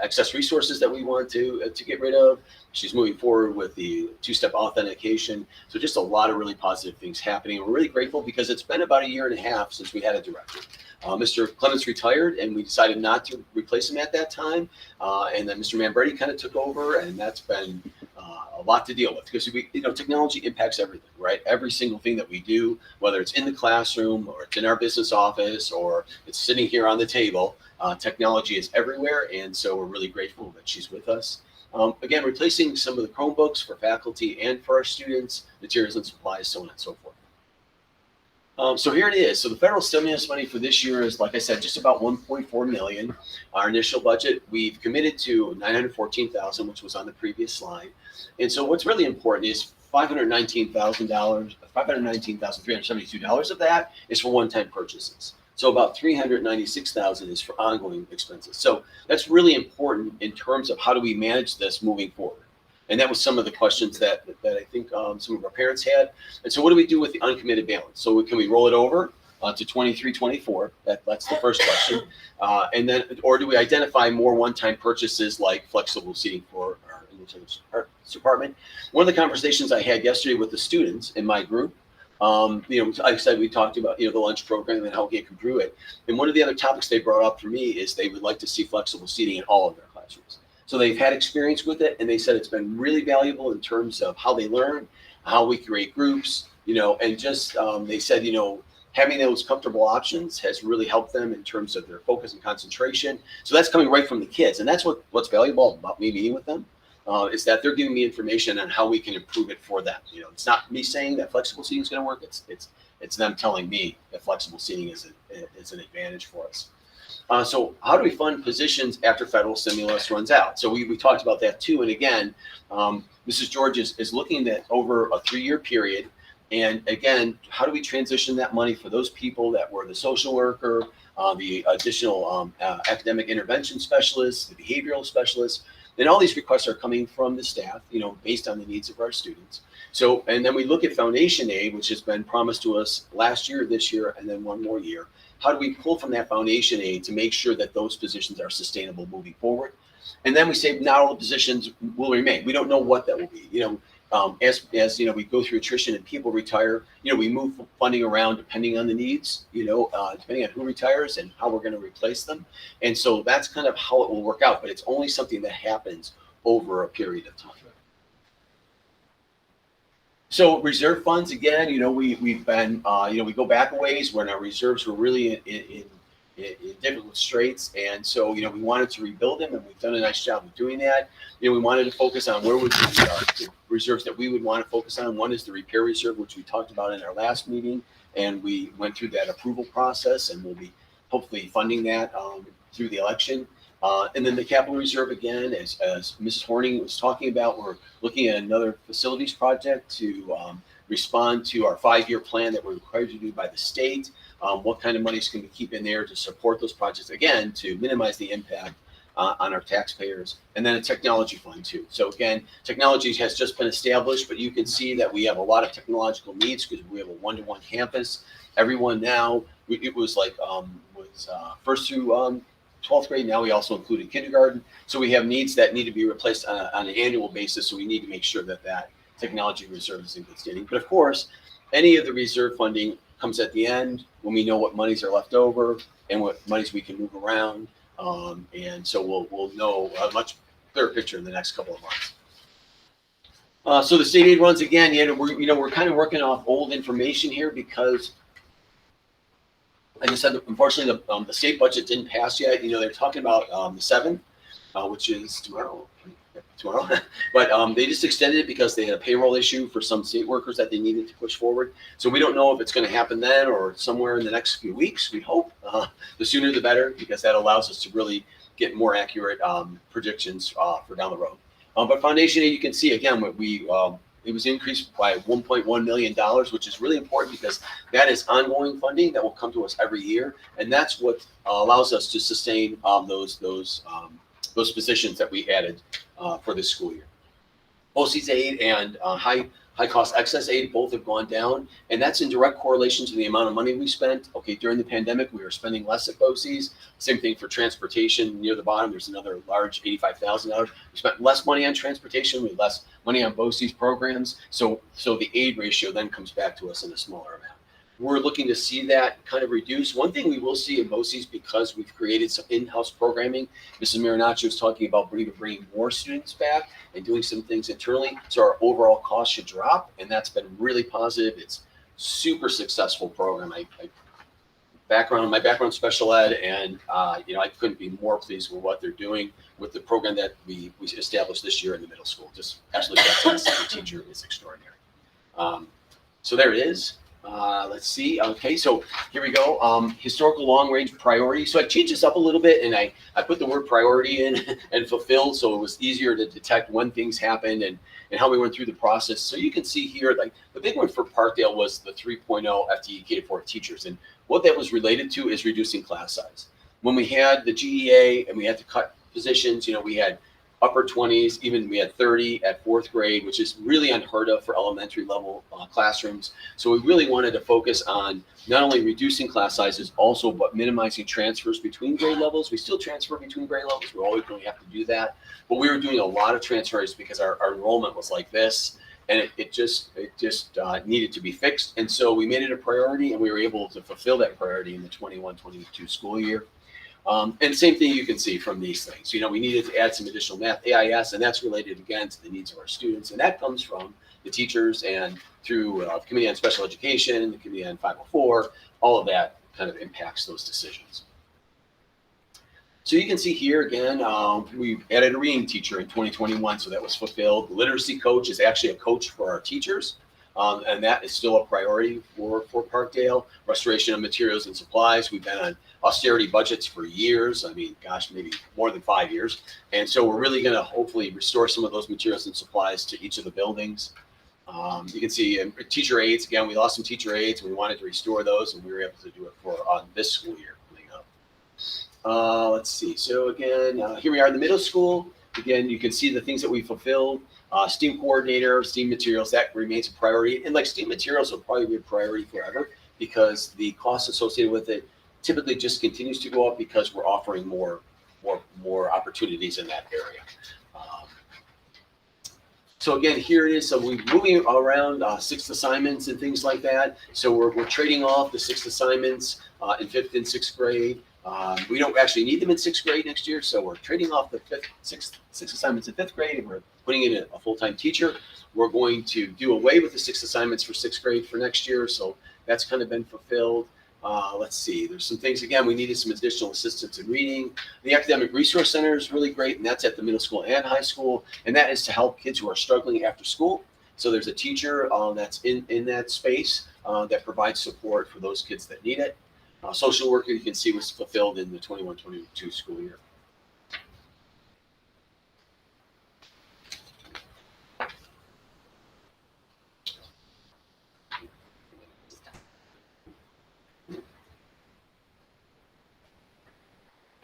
excess resources that we want to get rid of. She's moving forward with the 2-step authentication. So just a lot of really positive things happening. We're really grateful because it's been about 1.5 years since we had a director. Mr. Clements retired and we decided not to replace him at that time. And then Mr. Manbrady kind of took over, and that's been a lot to deal with because technology impacts everything, right? Every single thing that we do, whether it's in the classroom or it's in our business office or it's sitting here on the table, technology is everywhere. And so we're really grateful that she's with us. Again, replacing some of the Chromebooks for faculty and for our students, materials and supplies, so on and so forth. So here it is. So the federal stimulus money for this year is, like I said, just about $1.4 million. Our initial budget, we've committed to $914,000, which was on the previous slide. And so what's really important is $519,372 of that is for one-time purchases. So about $396,000 is for ongoing expenses. So that's really important in terms of how do we manage this moving forward. And that was some of the questions that I think some of our parents had. And so what do we do with the uncommitted balance? So can we roll it over to 23, 24? That's the first question. And then, or do we identify more one-time purchases like flexible seating for our English Arts department? One of the conversations I had yesterday with the students in my group, like I said, we talked about, the lunch program and how we can improve it. And one of the other topics they brought up for me is they would like to see flexible seating in all of their classrooms. So they've had experience with it, and they said it's been really valuable in terms of how they learn, how we create groups, and just they said, having those comfortable options has really helped them in terms of their focus and concentration. So that's coming right from the kids, and that's what's valuable about me meeting with them. Is that they're giving me information on how we can improve it for them. It's not me saying that flexible seating is going to work. It's them telling me that flexible seating is an advantage for us. So how do we fund positions after federal stimulus runs out? So we talked about that too. And again, Mrs. George is looking at over a 3-year period. And again, how do we transition that money for those people that were the social worker, the additional academic intervention specialists, the behavioral specialists? And all these requests are coming from the staff, based on the needs of our students. So, and then we look at foundation aid, which has been promised to us last year, this year, and then one more year. How do we pull from that foundation aid to make sure that those positions are sustainable moving forward? And then we say not all the positions will remain. We don't know what that will be. As we go through attrition and people retire, we move funding around depending on the needs, depending on who retires and how we're going to replace them. And so that's kind of how it will work out, but it's only something that happens over a period of time. So reserve funds, again, we've been, we go back a ways when our reserves were really in difficult straits. And so, we wanted to rebuild them, and we've done a nice job of doing that. We wanted to focus on where would be the reserves that we would want to focus on. One is the repair reserve, which we talked about in our last meeting, and we went through that approval process, and we'll be hopefully funding that through the election. And then the capital reserve, again, as Mrs. Horning was talking about, we're looking at another facilities project to respond to our 5-year plan that we're required to do by the state. What kind of monies can we keep in there to support those projects, again, to minimize the impact on our taxpayers. And then a technology fund too. So again, technology has just been established, but you can see that we have a lot of technological needs because we have a 1-to-1 campus. Everyone now, it was like first through 12th grade. Now we also included kindergarten. So we have needs that need to be replaced on an annual basis. So we need to make sure that technology reserve is in good standing. But of course, any of the reserve funding comes at the end when we know what monies are left over and what monies we can move around. And so we'll know a much clearer picture in the next couple of months. So the state aid runs, again, we're kind of working off old information here because, like I said, unfortunately, the state budget didn't pass yet. They're talking about the 7th, which is tomorrow. But they just extended it because they had a payroll issue for some state workers that they needed to push forward. So we don't know if it's going to happen then or somewhere in the next few weeks. We hope the sooner the better, because that allows us to really get more accurate predictions for down the road. But foundation aid, you can see again, it was increased by $1.1 million, which is really important because that is ongoing funding that will come to us every year, and that's what allows us to sustain those positions that we added for this school year. BOCES aid and high cost excess aid both have gone down, and that's in direct correlation to the amount of money we spent. Okay, during the pandemic, we were spending less at BOCES. Same thing for transportation. Near the bottom, there's another large $85,000. We spent less money on transportation, we had less money on BOCES programs. So the aid ratio then comes back to us in a smaller amount. We're looking to see that kind of reduce. One thing we will see in BOCES, because we've created some in-house programming, Mrs. Marinaccio was talking about bringing more students back and doing some things internally, so our overall cost should drop, and that's been really positive. It's super successful program. My background special ed, and I couldn't be more pleased with what they're doing with the program that we established this year in the middle school. Just absolutely fantastic. The teacher is extraordinary. So there it is. Let's see. Okay, so here we go. Historical long-range priority. So I changed this up a little bit, and I put the word priority in and fulfilled, so it was easier to detect when things happened and how we went through the process. So you can see here, like the big one for Parkdale was the 3.0 FTE K-4 teachers, and what that was related to is reducing class size. When we had the GEA and we had to cut positions, we had upper 20s, even we had 30 at 4th grade, which is really unheard of for elementary level classrooms. So we really wanted to focus on not only reducing class sizes, also but minimizing transfers between grade levels. We still transfer between grade levels. We're always going to have to do that. But we were doing a lot of transfers because our enrollment was like this, and it just needed to be fixed. And so we made it a priority, and we were able to fulfill that priority in the 21-22 school year. And same thing you can see from these things. You know, we needed to add some additional math AIS, and that's related again to the needs of our students. And that comes from the teachers and through the Committee on Special Education, the Committee on 504, all of that kind of impacts those decisions. So you can see here again, we added a reading teacher in 2021, so that was fulfilled. The literacy coach is actually a coach for our teachers. And that is still a priority for Parkdale. Restoration of materials and supplies. We've been on austerity budgets for years. I mean, gosh, maybe more than 5 years. And so we're really going to hopefully restore some of those materials and supplies to each of the buildings. You can see teacher aides. Again, we lost some teacher aides. We wanted to restore those, and we were able to do it for this school year coming up. Let's see. So again, here we are in the middle school. Again, you can see the things that we fulfilled. STEAM coordinator, STEAM materials, that remains a priority. And like STEAM materials will probably be a priority forever because the cost associated with it typically just continues to go up because we're offering more opportunities in that area. So again, here it is. So we're moving around 6th assignments and things like that. So we're trading off the 6th assignments in 5th and 6th grade. We don't actually need them in 6th grade next year, so we're trading off the 6th assignments in 5th grade, and we're putting in a full-time teacher. We're going to do away with the 6th assignments for 6th grade for next year, so that's kind of been fulfilled. Let's see, there's some things, again, we needed some additional assistance in reading. The Academic Resource Center is really great, and that's at the middle school and high school, and that is to help kids who are struggling after school. So there's a teacher that's in that space that provides support for those kids that need it. Social worker, you can see, was fulfilled in the 21-22 school year.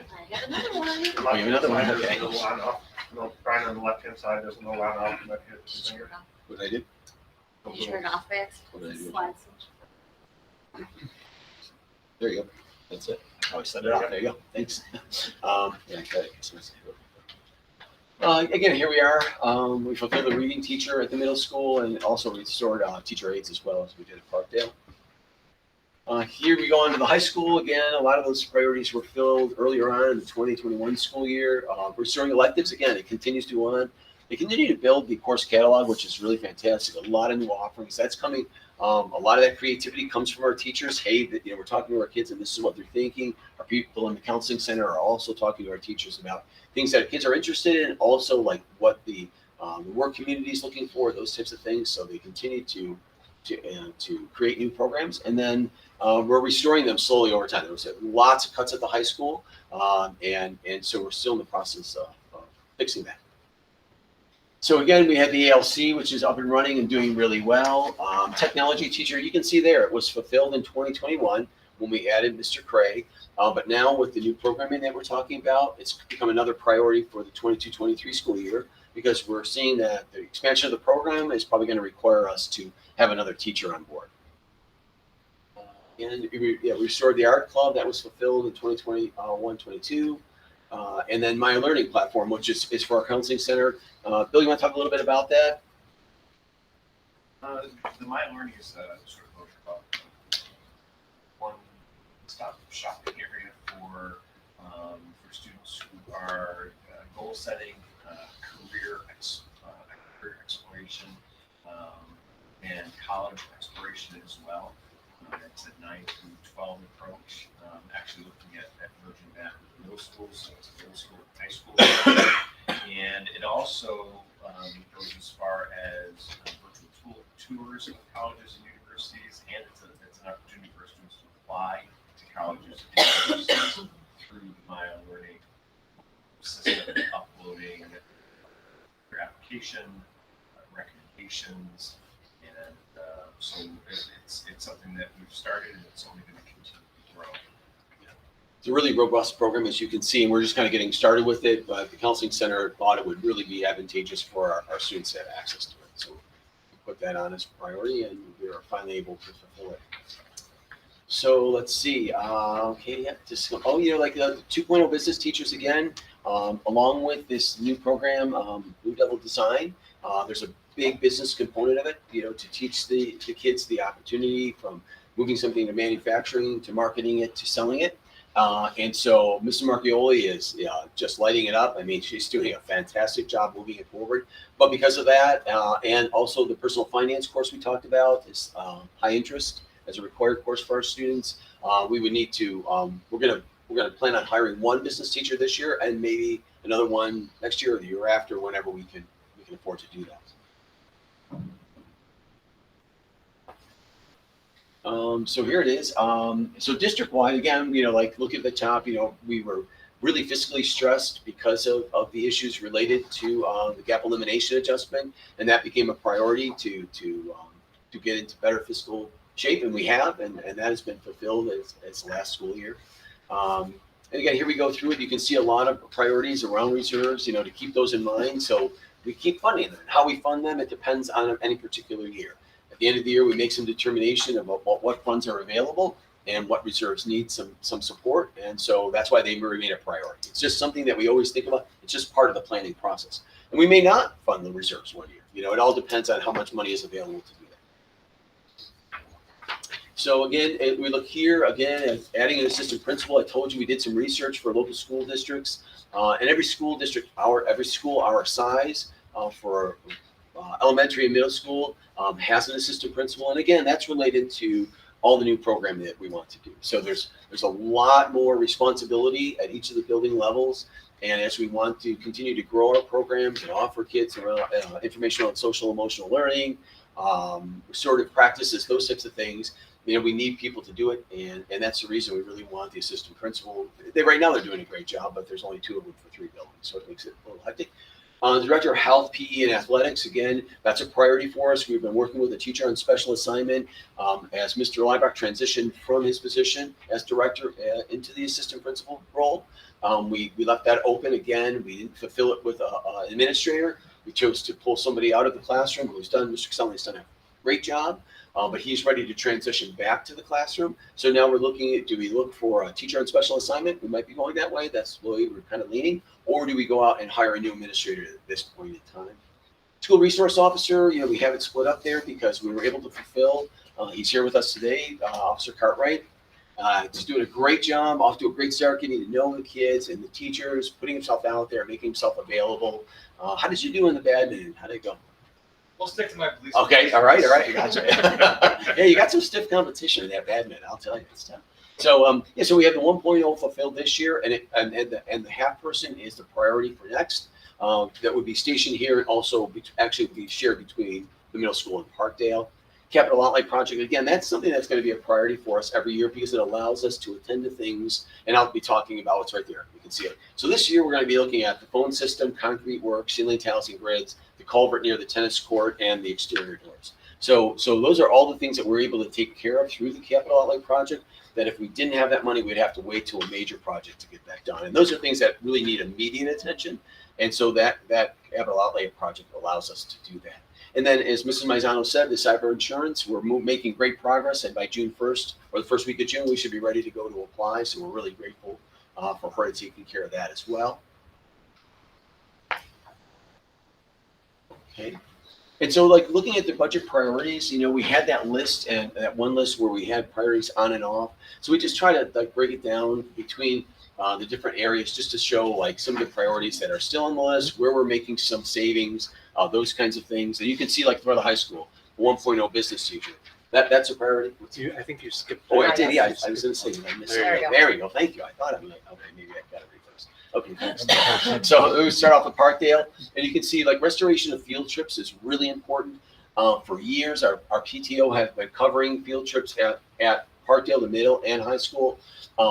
I got another one. Oh, you have another one? Okay. There's a line off. No, Brian on the left-hand side, there's no line off. But What did I do? Did you turn it off, Vance? What did I do? Slides. There you go. That's it. Oh, I set it off. There you go. Thanks. Yeah, okay. Again, here we are. We fulfilled the reading teacher at the middle school and also restored teacher aides as well as we did at Parkdale. Here we go on to the high school. Again, a lot of those priorities were filled earlier on in the 2021 school year. Restoring electives, again, it continues to go on. They continue to build the course catalog, which is really fantastic. A lot of new offerings. That's coming. A lot of that creativity comes from our teachers. Hey, we're talking to our kids and this is what they're thinking. Our people in the counseling center are also talking to our teachers about things that kids are interested in, also like what the work community is looking for, those types of things. So they continue to create new programs. And then we're restoring them slowly over time. There was lots of cuts at the high school, and so we're still in the process of fixing that. So again, we had the ALC, which is up and running and doing really well. Technology teacher, you can see there, it was fulfilled in 2021 when we added Mr. Craig. But now with the new programming that we're talking about, it's become another priority for the 22-23 school year because we're seeing that the expansion of the program is probably going to require us to have another teacher on board. And we restored the art club that was fulfilled in 2021-22. And then My Learning platform, which is for our counseling center. Bill, you want to talk a little bit about that? The My Learning is sort of a one-stop shopping area for students who are goal setting, career exploration, and college exploration as well. It's a 9 through 12 approach. Actually looking at merging that with middle school, so it's middle school and high school. And it also goes as far as virtual tours of colleges and universities, and it's an opportunity for students to apply to colleges and universities through the My Learning system, uploading their application, recommendations, and so it's something that we've started and it's only going to continue to grow. It's a really robust program, as you can see, and we're just kind of getting started with it, but the Counseling Center thought it would really be advantageous for our students to have access to it. So we put that on as a priority, and we are finally able to fulfill it. So let's see, okay, yeah, just, like the 2.0 business teachers again, along with this new program, Blue Devil Design, there's a big business component of it, to teach the kids the opportunity from moving something to manufacturing, to marketing it, to selling it. And so Mrs. Marchioli is just lighting it up. I mean, she's doing a fantastic job moving it forward. But because of that, and also the personal finance course we talked about is high interest as a required course for our students. We would need to. We're gonna plan on hiring one business teacher this year, and maybe another one next year or the year after, whenever we can afford to do that. So here it is. So district-wide, again, look at the top, we were really fiscally stressed because of the issues related to the gap elimination adjustment, and that became a priority to get into better fiscal shape, and we have, and that has been fulfilled as last school year. And again, here we go through it. You can see a lot of priorities around reserves, to keep those in mind. So we keep funding them. How we fund them, it depends on any particular year. At the end of the year, we make some determination about what funds are available and what reserves need some support. And so that's why they remain a priority. It's just something that we always think about. It's just part of the planning process. And we may not fund the reserves one year. It all depends on how much money is available to do that. So again, we look here again at adding an assistant principal. I told you we did some research for local school districts, and every school district, every school our size for elementary and middle school has an assistant principal, and again, that's related to all the new programming that we want to do. So there's a lot more responsibility at each of the building levels, and as we want to continue to grow our programs and offer kids around information on social emotional learning, restorative practices, those types of things, we need people to do it, and that's the reason we really want the assistant principal. Right now they're doing a great job, but there's only 2 of them for 3 buildings, so it makes it a little hectic. The Director of Health, PE, and Athletics, again, that's a priority for us. We've been working with a teacher on special assignment as Mr. Leibach transitioned from his position as director into the assistant principal role. We left that open again. We didn't fulfill it with an administrator. We chose to pull somebody out of the classroom Mr. Caselli's done a great job, but he's ready to transition back to the classroom. So now we're looking at, do we look for a teacher on special assignment? We might be going that way. That's the way we're kind of leaning. Or do we go out and hire a new administrator at this point in time? School resource officer, we have it split up there because we were able to fulfill. He's here with us today, Officer Cartwright. He's doing a great job, off to a great start, getting to know the kids and the teachers, putting himself out there, making himself available. How did you do in the badminton? How did it go? We'll stick to my police. Okay, all right, gotcha. Yeah, you got some stiff competition in that badminton, I'll tell you, it's tough. So so we have the 1.0 fulfilled this year, and the half person is the priority for next. That would be stationed here, and also actually be shared between the middle school and Parkdale. Capital Outlay Project, again, that's something that's going to be a priority for us every year because it allows us to attend to things, and I'll be talking about what's right there. You can see it. So this year we're going to be looking at the phone system, concrete work, ceiling tiles and grids, the culvert near the tennis court, and the exterior doors. So those are all the things that we're able to take care of through the Capital Outlay Project, that if we didn't have that money, we'd have to wait till a major project to get that done. And those are things that really need immediate attention. And so that Capital Outlay Project allows us to do that. And then, as Mrs. Maizano said, the cyber insurance, we're making great progress. And by June 1st, or the first week of June, we should be ready to go to apply. So we're really grateful for her taking care of that as well. Okay. And so, looking at the budget priorities, we had that list, and that one list where we had priorities on and off. So we just try to break it down between the different areas, just to show some of the priorities that are still on the list, where we're making some savings, those kinds of things. And you can see, for the high school, 1.0 business teacher. That's a priority. I think you skipped. Oh, I did. Yeah, I was going to say. I missed There it. you go. There we go. Thank you. I thought okay, maybe I got it reversed. Okay, thanks. So we start off with Parkdale, and you can see restoration of field trips is really important. For years, our PTO has been covering field trips at Parkdale, the middle and high school.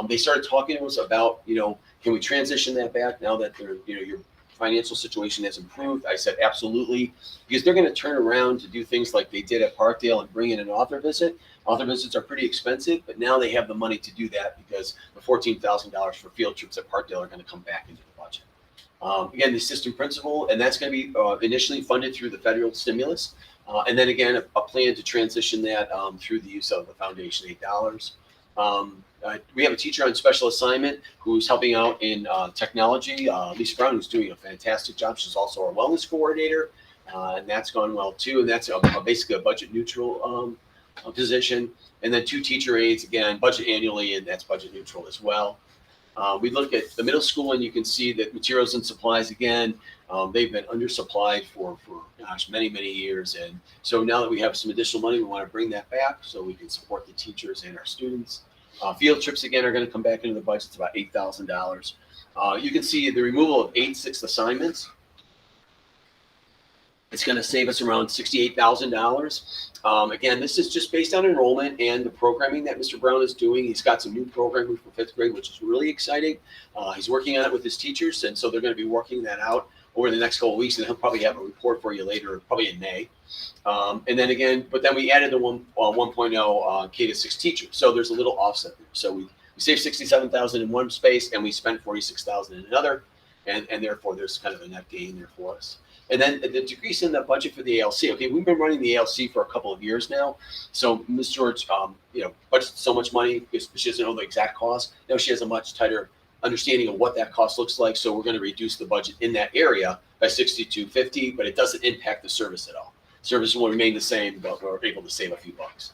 They started talking to us about, can we transition that back now that they're, you're financial situation has improved? I said, absolutely, because they're going to turn around to do things like they did at Parkdale and bring in an author visit. Author visits are pretty expensive, but now they have the money to do that because the $14,000 for field trips at Parkdale are going to come back into the budget. Again, the assistant principal, and that's going to be initially funded through the federal stimulus. And then again, a plan to transition that through the use of the foundation $8. We have a teacher on special assignment who's helping out in technology, Lisa Brown, who's doing a fantastic job. She's also our wellness coordinator, and that's gone well too. And that's basically a budget neutral position. And then 2 teacher aides, again, budget annually, and that's budget neutral as well. We look at the middle school, and you can see that materials and supplies, again, they've been undersupplied for gosh, many years. And so now that we have some additional money, we want to bring that back so we can support the teachers and our students. Field trips, again, are going to come back into the budget. It's about $8,000. You can see the removal of 8 sixth assignments. It's going to save us around $68,000. Again, this is just based on enrollment and the programming that Mr. Brown is doing. He's got some new programming for 5th grade, which is really exciting. He's working on it with his teachers, and so they're going to be working that out over the next couple of weeks, and he'll probably have a report for you later, probably in May. And then again, but then we added the 1.0 K to 6 teachers, so there's a little offset there. So we saved $67,000 in one space, and we spent $46,000 in another, and therefore there's kind of a net gain there for us. And then the decrease in the budget for the ALC. Okay, we've been running the ALC for a couple of years now. So Ms. George, budgeted so much money because she doesn't know the exact cost. Now she has a much tighter understanding of what that cost looks like. So we're going to reduce the budget in that area by $62.50, but it doesn't impact the service at all. Service will remain the same, but we're able to save a few bucks.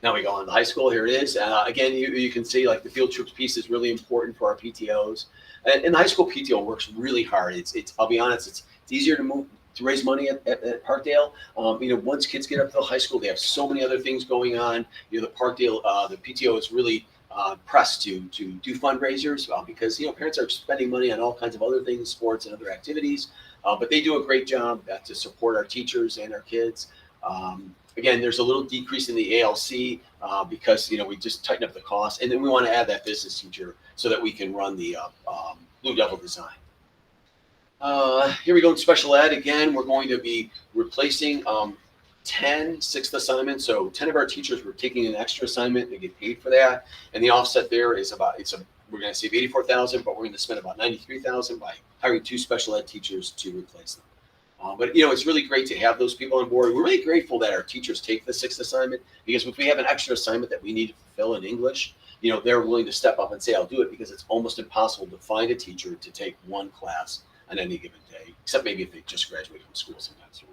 Now we go on to high school. Here it is. Again, you can see like the field trips piece is really important for our PTOs. And the high school PTO works really hard. It's I'll be honest, it's easier to raise money at Parkdale. Once kids get up to the high school, they have so many other things going on. The Parkdale, the PTO is really pressed to do fundraisers because parents are spending money on all kinds of other things, sports and other activities. But they do a great job to support our teachers and our kids. Again, there's a little decrease in the ALC because we just tightened up the cost, and then we want to add that business teacher so that we can run the Blue Devil design. Here we go in special ed. Again, we're going to be replacing 10 sixth assignments. So 10 of our teachers were taking an extra assignment. They get paid for that, and the offset there is we're going to save $84,000, but we're going to spend about $93,000 by hiring 2 special ed teachers to replace them. But it's really great to have those people on board. We're really grateful that our teachers take the 6th assignment because if we have an extra assignment that we need to fulfill in English, they're willing to step up and say, I'll do it, because it's almost impossible to find a teacher to take one class on any given day, except maybe if they just graduate from school sometimes.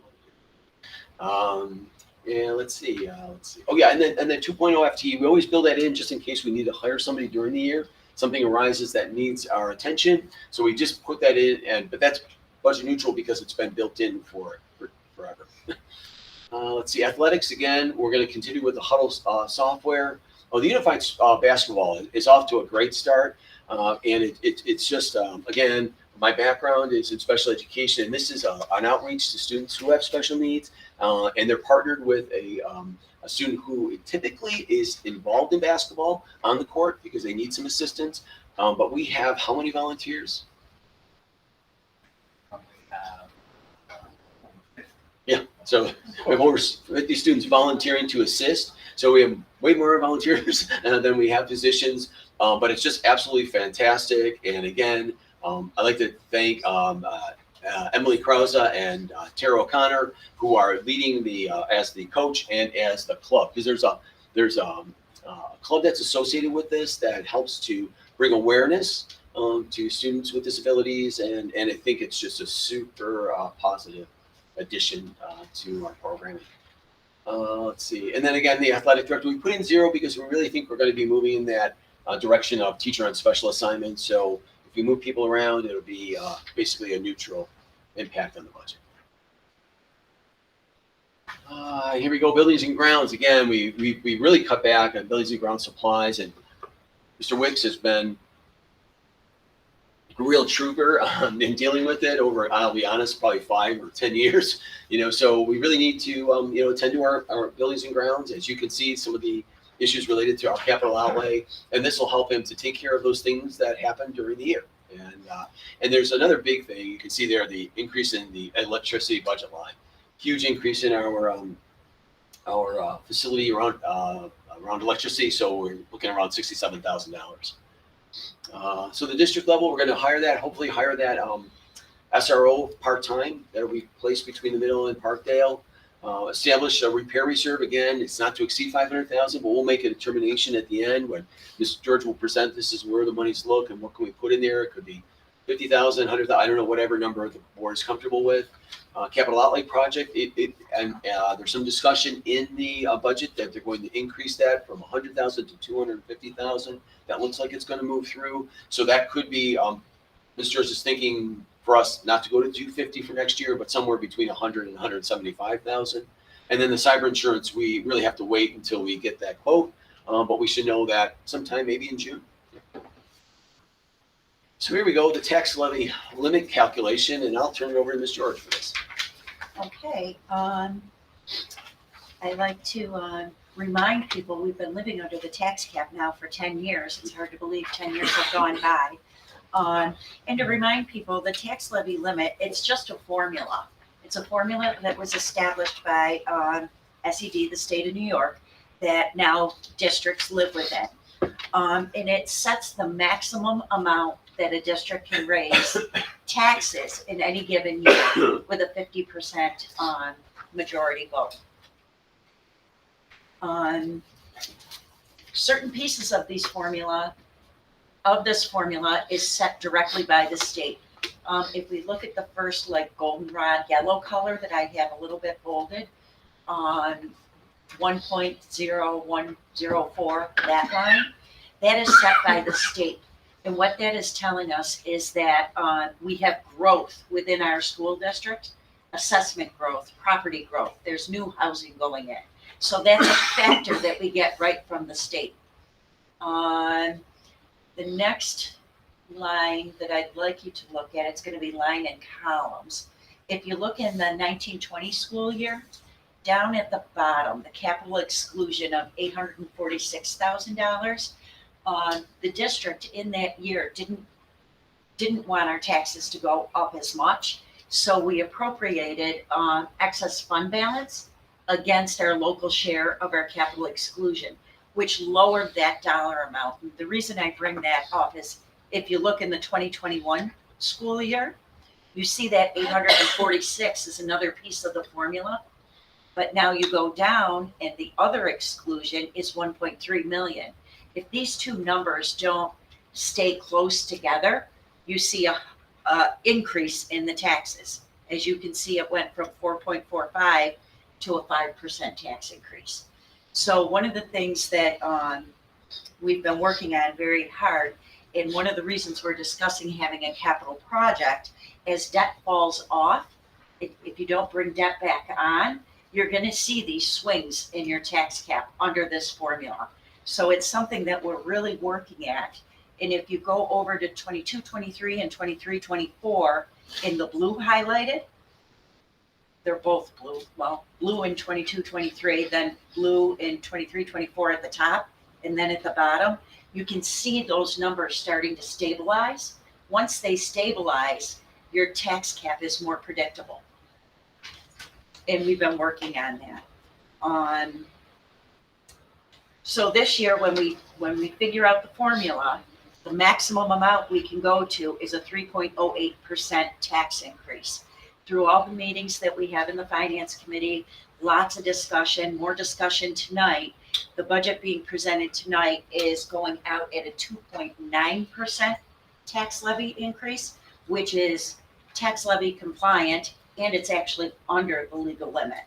Let's see. Oh yeah, and then 2.0 FTE, we always build that in just in case we need to hire somebody during the year. Something arises that needs our attention. So we just put that in, but that's budget neutral because it's been built in for forever. Let's see, athletics, again, we're going to continue with the Huddle software. The Unified Basketball is off to a great start. And it's just, again, my background is in special education, and this is an outreach to students who have special needs. And they're partnered with a student who typically is involved in basketball on the court because they need some assistance. But we have how many volunteers? Yeah, so we have over 50 students volunteering to assist. So we have way more volunteers than we have physicians, but it's just absolutely fantastic. And again, I'd like to thank Emily Krause and Tara O'Connor, who are leading the as the coach and as the club, because there's a club that's associated with this that helps to bring awareness to students with disabilities, and I think it's just a super positive addition to our programming. Let's see, and then again, the athletic director, we put in 0 because we really think we're going to be moving in that direction of teacher on special assignments. So if we move people around, it'll be basically a neutral impact on the budget. Here we go, buildings and grounds. Again, we really cut back on buildings and ground supplies, and Mr. Wicks has been a real trooper in dealing with it over, I'll be honest, probably 5 or 10 years. So we really need to attend to our buildings and grounds. As you can see, some of the issues related to our capital outlay, and this will help him to take care of those things that happen during the year. And And there's another big thing. You can see there the increase in the electricity budget line. Huge increase in our facility around electricity. So we're looking around $67,000. So the district level, we're going to hopefully hire that SRO part-time that'll be placed between the middle and Parkdale. Establish a repair reserve. Again, it's not to exceed $500,000, but we'll make a determination at the end when Mr. George will present. This is where the monies look and what can we put in there. It could be 50,000, 100,000, I don't know, whatever number the board is comfortable with. Capital outlay project, there's some discussion in the budget that they're going to increase that from 100,000 to 250,000. That looks like it's going to move through. So that could be, Mr. George is thinking for us not to go to 250 for next year, but somewhere between 100 and 175,000. And then the cyber insurance, we really have to wait until we get that quote, but we should know that sometime maybe in June. So here we go, the tax levy limit calculation, and I'll turn it over to Ms. George for this. Okay, I like to remind people we've been living under the tax cap now for 10 years. It's hard to believe 10 years have gone by. And to remind people, the tax levy limit, it's just a formula. It's a formula that was established by SED, the state of New York, that now districts live within. And it sets the maximum amount that a district can raise taxes in any given year with a 50% majority vote. Certain pieces of this formula is set directly by the state. If we look at the first like goldenrod yellow color that I have a little bit bolded on 1.0104, that line, that is set by the state. And what that is telling us is that we have growth within our school district, assessment growth, property growth. There's new housing going in. So that's a factor that we get right from the state. The next line that I'd like you to look at, it's going to be line and columns. If you look in the 1920 school year, down at the bottom, the capital exclusion of $846,000, the district in that year didn't want our taxes to go up as much. So we appropriated excess fund balance against our local share of our capital exclusion, which lowered that dollar amount. And the reason I bring that up is if you look in the 2021 school year, you see that 846 is another piece of the formula. But now you go down and the other exclusion is 1.3 million. If these two numbers don't stay close together, you see a increase in the taxes. As you can see, it went from 4.45 to a 5% tax increase. So one of the things that we've been working on very hard, and one of the reasons we're discussing having a capital project, as debt falls off, if you don't bring debt back on, you're going to see these swings in your tax cap under this formula. So it's something that we're really working at. And if you go over to 22, 23, and 23, 24 in the blue highlighted, they're both blue. Well, blue in 22, 23, then blue in 23, 24 at the top, and then at the bottom, you can see those numbers starting to stabilize. Once they stabilize, your tax cap is more predictable. And we've been working on that. So this year, when we figure out the formula, the maximum amount we can go to is a 3.08% tax increase. Through all the meetings that we have in the Finance Committee, lots of discussion, more discussion tonight. The budget being presented tonight is going out at a 2.9% tax levy increase, which is tax levy compliant, and it's actually under the legal limit.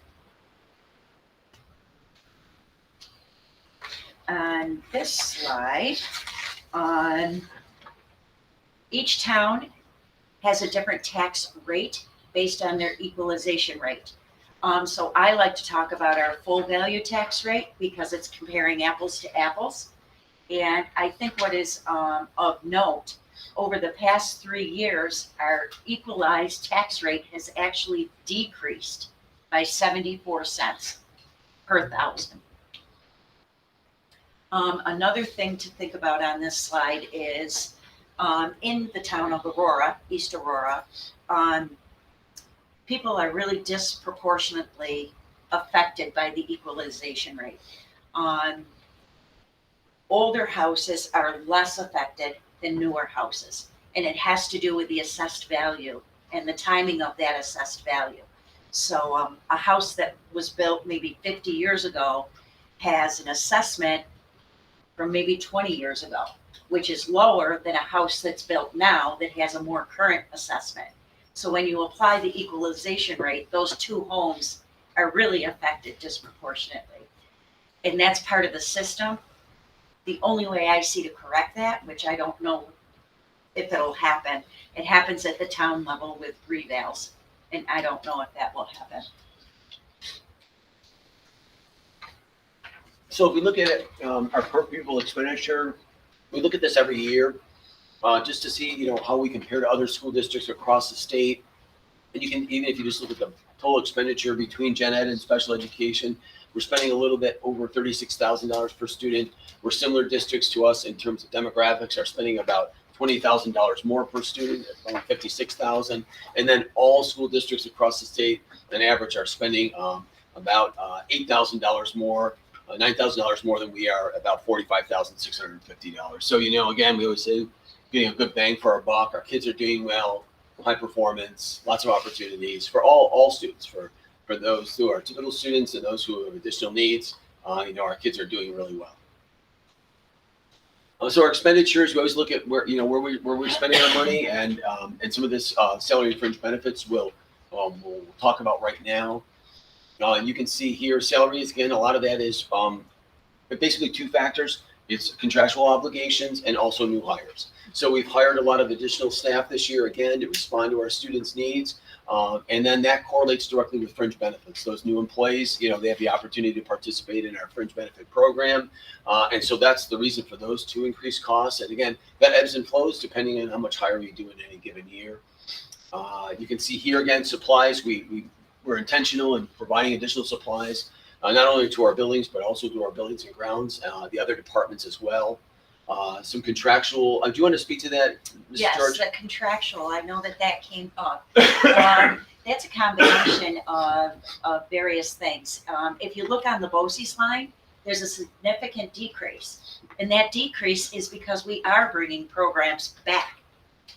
On this slide, each town has a different tax rate based on their equalization rate. So I like to talk about our full value tax rate because it's comparing apples to apples. And I think what is of note, over the past 3 years, our equalized tax rate has actually decreased by 74 cents per thousand. Another thing to think about on this slide is in the town of Aurora, East Aurora, people are really disproportionately affected by the equalization rate. Older houses are less affected than newer houses, and it has to do with the assessed value and the timing of that assessed value. So a house that was built maybe 50 years ago has an assessment from maybe 20 years ago, which is lower than a house that's built now that has a more current assessment. So when you apply the equalization rate, those two homes are really affected disproportionately. And that's part of the system. The only way I see to correct that, which I don't know if it'll happen, it happens at the town level with revals. And I don't know if that will happen. So if we look at it, our per pupil expenditure, we look at this every year, just to see, how we compare to other school districts across the state. And you can, even if you just look at the total expenditure between gen ed and special education, we're spending a little bit over $36,000 per student. We're similar districts to us in terms of demographics are spending about $20,000 more per student, around $56,000. And then all school districts across the state, on average, are spending about $8,000 more, $9,000 more than we are, about $45,650. So, again, we always say getting a good bang for our buck. Our kids are doing well, high performance, lots of opportunities for all students, for those who are typical students and those who have additional needs. Our kids are doing really well. So our expenditures, we always look at where we're spending our money, and some of this salary and fringe benefits we'll talk about right now. And you can see here salaries, again, a lot of that is basically two factors. It's contractual obligations and also new hires. So we've hired a lot of additional staff this year, again, to respond to our students' needs. And then that correlates directly with fringe benefits. Those new employees, they have the opportunity to participate in our fringe benefit program. And so that's the reason for those two increased costs. And again, that ebbs and flows depending on how much hire we do in any given year. You can see here again, supplies. We're intentional in providing additional supplies, not only to our buildings, but also to our buildings and grounds, the other departments as well. Some contractual, do you want to speak to that, Mrs. Yes, George? the contractual, I know that came up. That's a combination of various things. If you look on the BOCES line, there's a significant decrease. And that decrease is because we are bringing programs back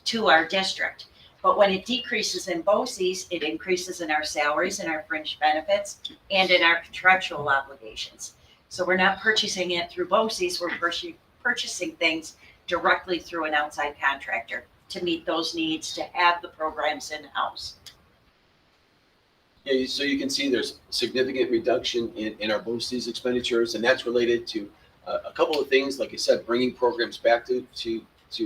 to our district. But when it decreases in BOCES, it increases in our salaries and our fringe benefits and in our contractual obligations. So we're not purchasing it through BOCES, we're purchasing things directly through an outside contractor to meet those needs, to have the programs in-house. Yeah, so you can see there's significant reduction in our BOCES expenditures, and that's related to a couple of things, like I said, bringing programs back to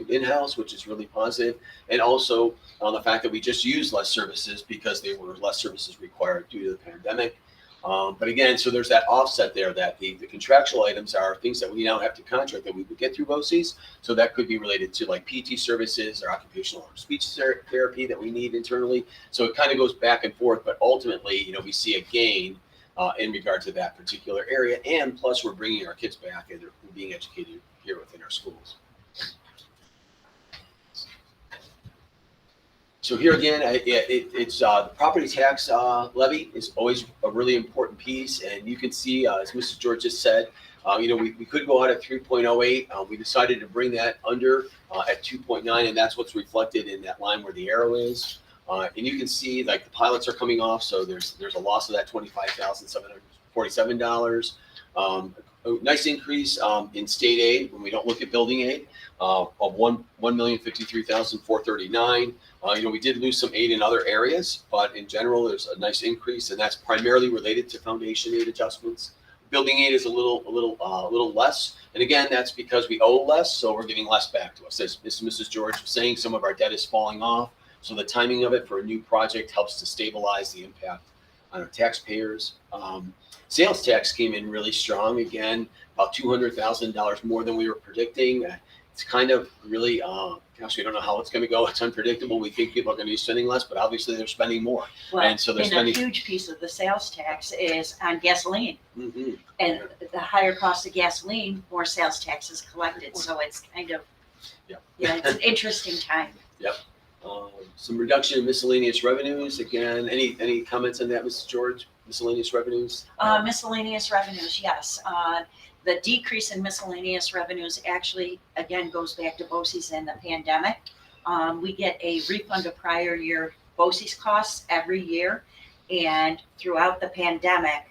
in-house, which is really positive, and also on the fact that we just used less services because there were less services required due to the pandemic. But again, so there's that offset there that the contractual items are things that we now have to contract that we would get through BOCES. So that could be related to like PT services or occupational or speech therapy that we need internally. So it kind of goes back and forth, but ultimately, we see a gain in regard to that particular area. And plus we're bringing our kids back and they're being educated here within our schools. So here again, it's the property tax levy is always a really important piece, and you can see, as Mrs. George just said, we could go out at 3.08. We decided to bring that under at 2.9, and that's what's reflected in that line where the arrow is. And you can see like the pilots are coming off, so there's a loss of that $25,747. A nice increase in state aid when we don't look at building aid of $1,053,439. We did lose some aid in other areas, but in general, there's a nice increase, and that's primarily related to foundation aid adjustments. Building aid is a little less, and again, that's because we owe less, so we're getting less back to us. As Mrs. George was saying, some of our debt is falling off, so the timing of it for a new project helps to stabilize the impact on our taxpayers. Sales tax came in really strong, again, about $200,000 more than we were predicting. It's kind of really, we don't know how it's going to go. It's unpredictable. We think people are going to be spending less, but obviously they're spending more. Well, and so they're spending. A huge piece of the sales tax is on gasoline. Mm-hmm. And the higher cost of gasoline, more sales tax is collected. So it's kind of Yeah. Yeah, it's an interesting time. Some reduction in miscellaneous revenues. Again, any comments on that, Mrs. George? Miscellaneous revenues? Miscellaneous revenues, yes. The decrease in miscellaneous revenues actually, again, goes back to BOCES and the pandemic. We get a refund of prior year BOCES costs every year. And throughout the pandemic,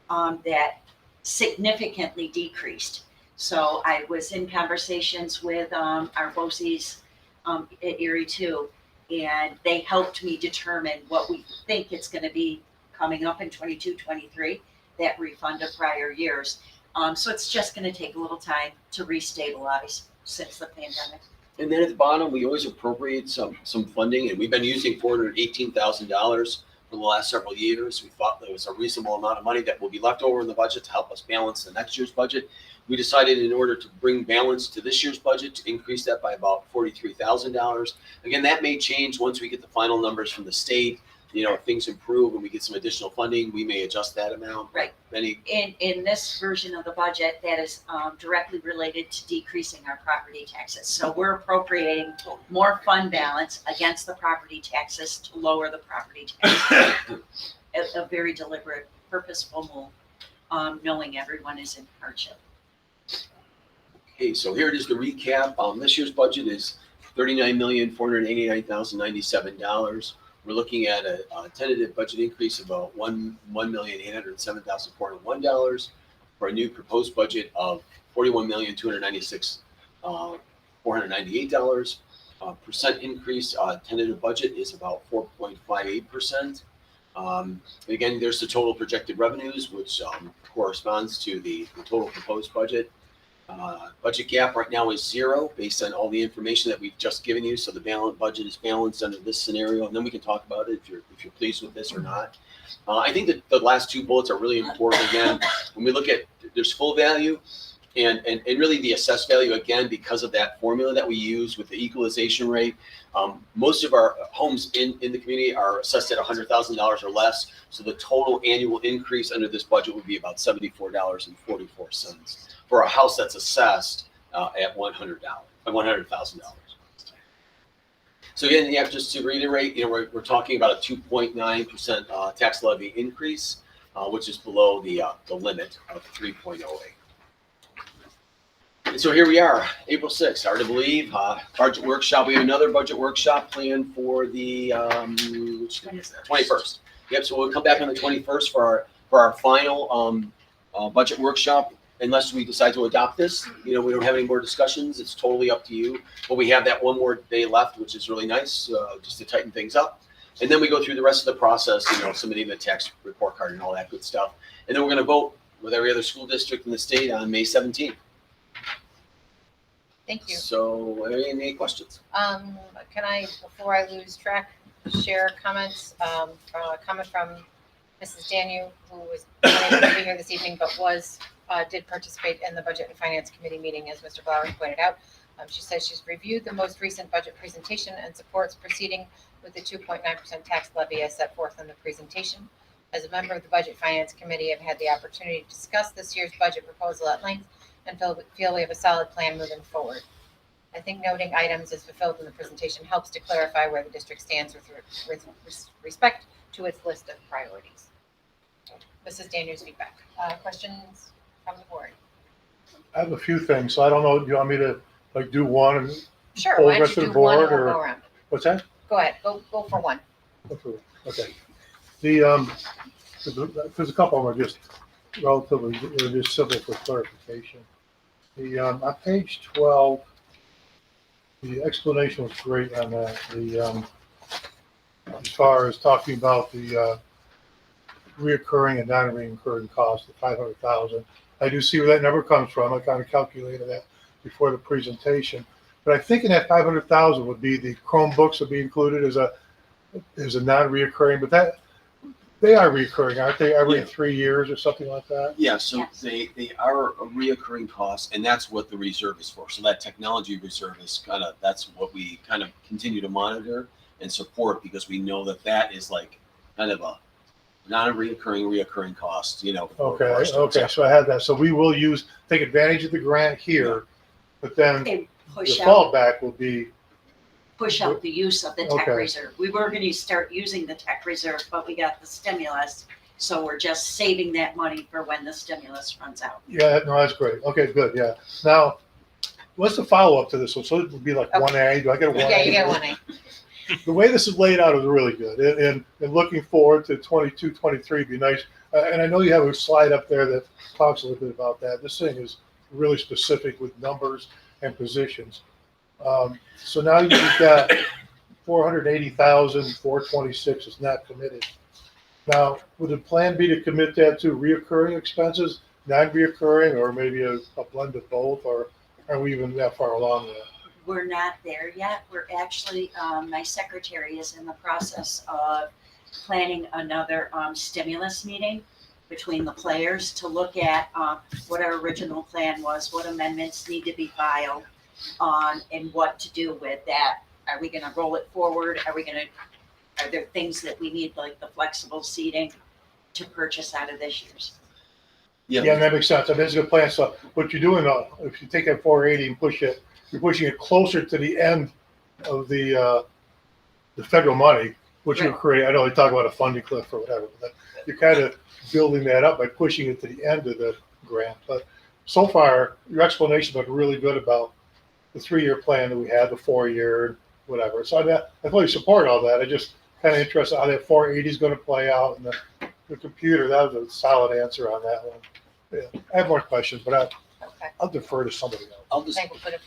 that significantly decreased. So I was in conversations with our BOCES at Erie too, and they helped me determine what we think it's going to be coming up in 22, 23, that refund of prior years. So it's just going to take a little time to restabilize since the pandemic. And then at the bottom, we always appropriate some funding, and we've been using $418,000 for the last several years. We thought there was a reasonable amount of money that will be left over in the budget to help us balance the next year's budget. We decided in order to bring balance to this year's budget to increase that by about $43,000. Again, that may change once we get the final numbers from the state. You know, if things improve and we get some additional funding, we may adjust that amount. Right. In this version of the budget, that is directly related to decreasing our property taxes. So we're appropriating more fund balance against the property taxes to lower the property taxes. A very deliberate, purposeful move, knowing everyone is in hardship. Okay, so here it is, the recap. This year's budget is $39,489,097. We're looking at a tentative budget increase of about $1,807,401 for a new proposed budget of $41,296,498. Percent increase, tentative budget is about 4.58%. Again, there's the total projected revenues, which corresponds to the total proposed budget. Budget gap right now is 0 based on all the information that we've just given you. So the budget is balanced under this scenario, and then we can talk about it if you're pleased with this or not. I think that the last two bullets are really important. Again, when we look at, there's full value and really the assessed value, again, because of that formula that we use with the equalization rate. Most of our homes in the community are assessed at $100,000 or less. So the total annual increase under this budget would be about $74.44 for a house that's assessed at $100,000. So again, yeah, just to reiterate, you know, we're talking about a 2.9% tax levy increase, which is below the limit of 3.08. And so here we are, April 6th, hard to believe, budget workshop. We have another budget workshop planned for the 21st. Yep, so we'll come back on the 21st for our final budget workshop. Unless we decide to adopt this, you know, we don't have any more discussions. It's totally up to you. But we have that one more day left, which is really nice, just to tighten things up. And then we go through the rest of the process, you know, submitting the tax report card and all that good stuff. And then we're going to vote with every other school district in the state on May 17th. Thank you. So, any questions? Can I, before I lose track, share comments? A comment from Mrs. Danu, who was unable to be here this evening, but did participate in the Budget and Finance Committee meeting, as Mr. Flowers pointed out. She says she's reviewed the most recent budget presentation and supports proceeding with the 2.9% tax levy as set forth in the presentation. As a member of the Budget Finance Committee, I've had the opportunity to discuss this year's budget proposal at length and feel we have a solid plan moving forward. I think noting items as fulfilled in the presentation helps to clarify where the district stands with respect to its list of priorities. Mrs. Danu's feedback. Questions from the board? I have a few things, so I don't know, do you want me to like do one and Sure, poll why the don't rest you of do the one and board, we'll or go around? what's that? Go ahead, go for one. Okay. There's a couple of them are just relatively, they're just simple for clarification. On page 12, the explanation was great on that. As far as talking about the reoccurring and non-reoccurring costs of $500,000. I do see where that number comes from. I kind of calculated that before the presentation. But I think in that $500,000 would be the Chromebooks would be included as a non-reoccurring, but that they are recurring, aren't they? Every 3 years or something like that? Yeah, so they are a reoccurring cost, and that's what the reserve is for. So that technology reserve is that's what we kind of continue to monitor and support, because we know that is like kind of a reoccurring cost, you know. Okay, so I had that. So we will take advantage of the grant here, but then push out, fallback will be, push out the use of the tech Okay. reserve. We were gonna start using the tech reserve, but we got the stimulus. So we're just saving that money for when the stimulus runs out. yeah, no, that's great. Okay, good, yeah. Now, what's the follow-up to this one? So it would be like 1A, do I get a 1A? Yeah, you get 1A. The way this is laid out is really good, and looking forward to 22, 23 be nice. And I know you have a slide up there that talks a little bit about that. This thing is really specific with numbers and positions. So now you've got 480,000, 426 is not committed. Now, would the plan be to commit that to reoccurring expenses, non-reoccurring, or maybe a blend of both, or are we even that far along there? We're not there yet. We're actually, my secretary is in the process of planning another stimulus meeting between the players to look at what our original plan was, what amendments need to be filed, and what to do with that. Are we gonna roll it forward? Are there things that we need, like the flexible seating, to purchase out of this year's? Yeah, that makes sense. I mean, it's a good plan. So what you're doing, if you take that 480 and push it, you're pushing it closer to the end of the federal money, which will create, I know we talk about a funding cliff or whatever, but you're kind of building that up by pushing it to the end of the grant. But so far, your explanation's been really good about the 3-year plan that we had, the 4-year, whatever. So I fully support all that. I just kind of interested how that 480 is going to play out, and the computer, that was a solid answer on that one. Yeah, I have more questions, but I'll defer to somebody else.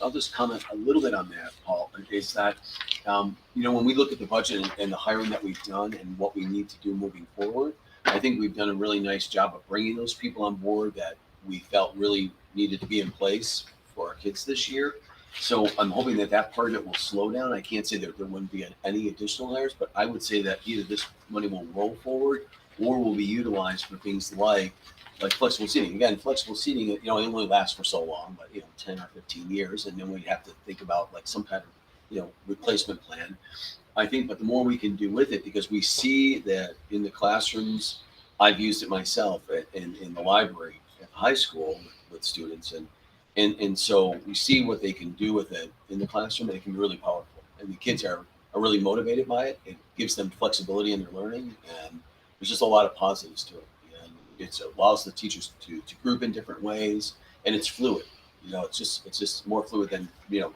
I'll just comment a little bit on that, Paul. Is that, when we look at the budget and the hiring that we've done and what we need to do moving forward, I think we've done a really nice job of bringing those people on board that we felt really needed to be in place for our kids this year. So I'm hoping that part of it will slow down. I can't say that there wouldn't be any additional hires, but I would say that either this money will roll forward or will be utilized for things like flexible seating. Again, flexible seating, it only lasts for so long, but 10 or 15 years, and then we have to think about like some kind of replacement plan. I think, but the more we can do with it, because we see that in the classrooms, I've used it myself in the library at the high school with students, and so we see what they can do with it in the classroom, and it can be really powerful. And the kids are really motivated by it. It gives them flexibility in their learning, and there's just a lot of positives to it. It allows the teachers to group in different ways, and it's fluid. It's just more fluid than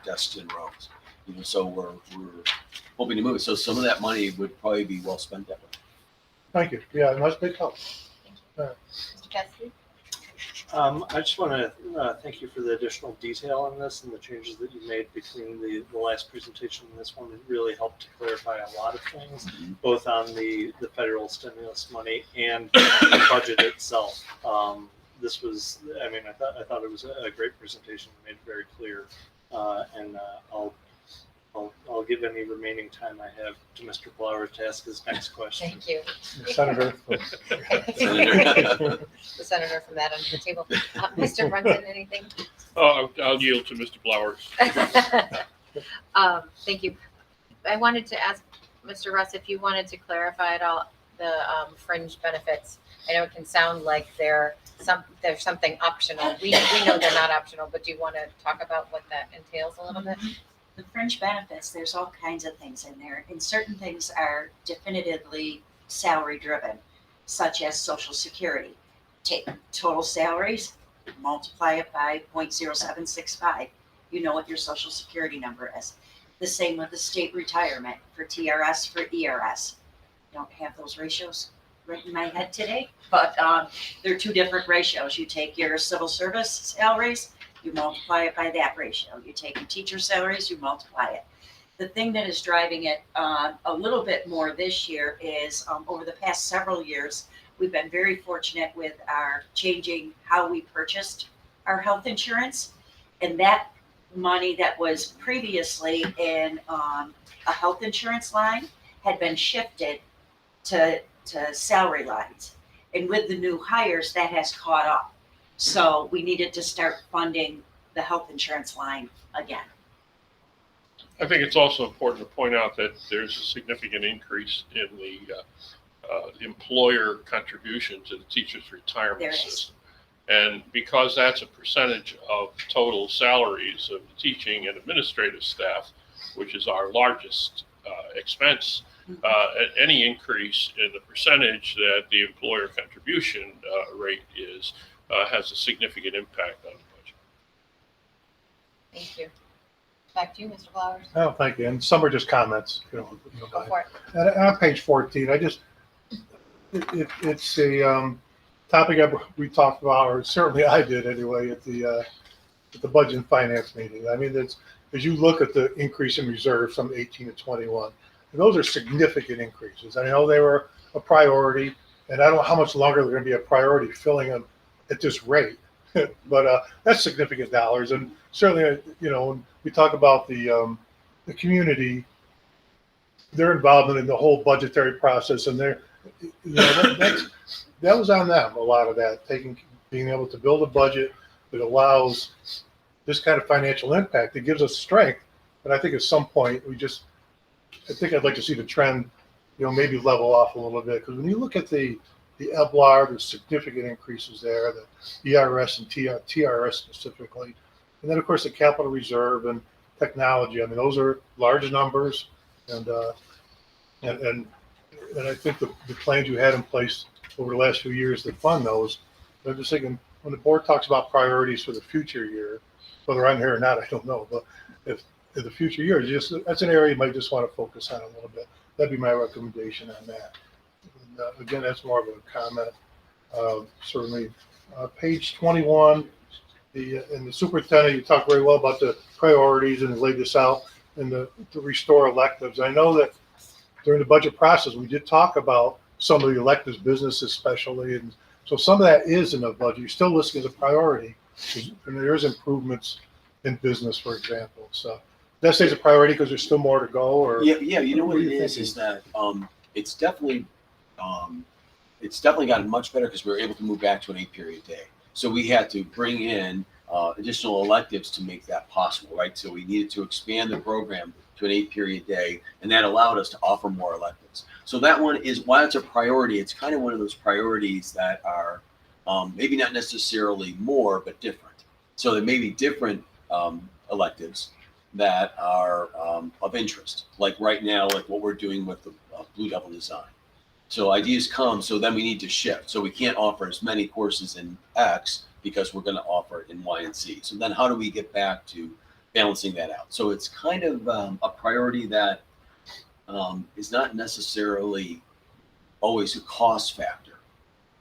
desks and rows. So we're hoping to move it. So some of that money would probably be well spent that way. Thank you. Yeah, that's big help. Mr. Cassidy? I just want to thank you for the additional detail on this and the changes that you made between the last presentation and this one. It really helped to clarify a lot of things, both on the federal stimulus money and the budget itself. This was, I thought it was a great presentation, made it very clear, and I'll give any remaining time I have to Mr. Blower to ask his next question. Thank you. Senator. The senator from that under the table. Mr. Brunson, anything? Oh, I'll yield to Mr. Blowers. Thank you. I wanted to ask Mr. Russ if you wanted to clarify at all the fringe benefits. I know it can sound like there's something optional. We know they're not optional, but do you want to talk about what that entails a little bit? The fringe benefits, there's all kinds of things in there, and certain things are definitively salary driven, such as Social Security. Take total salaries, multiply it by 0.0765. You know what your Social Security number is. The same with the state retirement for TRS, for ERS. Don't have those ratios right in my head today, but they're two different ratios. You take your civil service salaries, you multiply it by that ratio. You take your teacher salaries, you multiply it. The thing that is driving it a little bit more this year is over the past several years, we've been very fortunate with our changing how we purchased our health insurance. And that money that was previously in a health insurance line had been shifted to salary lines. And with the new hires, that has caught up. So we needed to start funding the health insurance line again. I think it's also important to point out that there's a significant increase in the employer contribution to the teacher's retirement system. And because that's a percentage of total salaries of the teaching and administrative staff, which is our largest expense, any increase in the percentage that the employer contribution rate is has a significant impact on the budget. Thank you. Back to you, Mr. Flowers. Oh, thank you. And some are just comments, Go for it. And on page 14, it's a topic we talked about, or certainly I did anyway, at the Budget and Finance meeting. I mean, as you look at the increase in reserves from 18 to 21, those are significant increases. I know they were a priority, and I don't know how much longer they're going to be a priority filling them at this rate, but that's significant dollars. And certainly, when we talk about the community, their involvement in the whole budgetary process, and that was on them, a lot of that, being able to build a budget that allows this kind of financial impact. It gives us strength, but I think at some point I think I'd like to see the trend, maybe level off a little bit, because when you look at the EBLAR, there's significant increases there, the ERS and TRS specifically, and then of course the capital reserve and technology. I mean, those are large numbers, and I think the plans you had in place over the last few years to fund those. I'm just thinking, when the board talks about priorities for the future year, whether I'm here or not, I don't know, but if in the future years, that's an area you might just want to focus on a little bit. That'd be my recommendation on that. And, again, that's more of a comment. Certainly, page 21, in the superintendent, you talked very well about the priorities and laid this out and to restore electives. I know that during the budget process, we did talk about some of the electives, business especially, and so some of that is in the budget. You're still listing as a priority, and there is improvements in business, for example. So that stays a priority because there's still more to go. Or yeah, you know what it is that it's definitely gotten much better because we were able to move back to an 8-period day. So we had to bring in additional electives to make that possible, right? So we needed to expand the program to an 8-period day, and that allowed us to offer more electives. So that one is, while it's a priority, it's kind of one of those priorities that are maybe not necessarily more, but different. So there may be different electives that are of interest, like right now, like what we're doing with the Blue Devil design. So ideas come, so then we need to shift. So we can't offer as many courses in X because we're going to offer it in Y and Z. So then how do we get back to balancing that out? So it's kind of a priority that is not necessarily always a cost factor,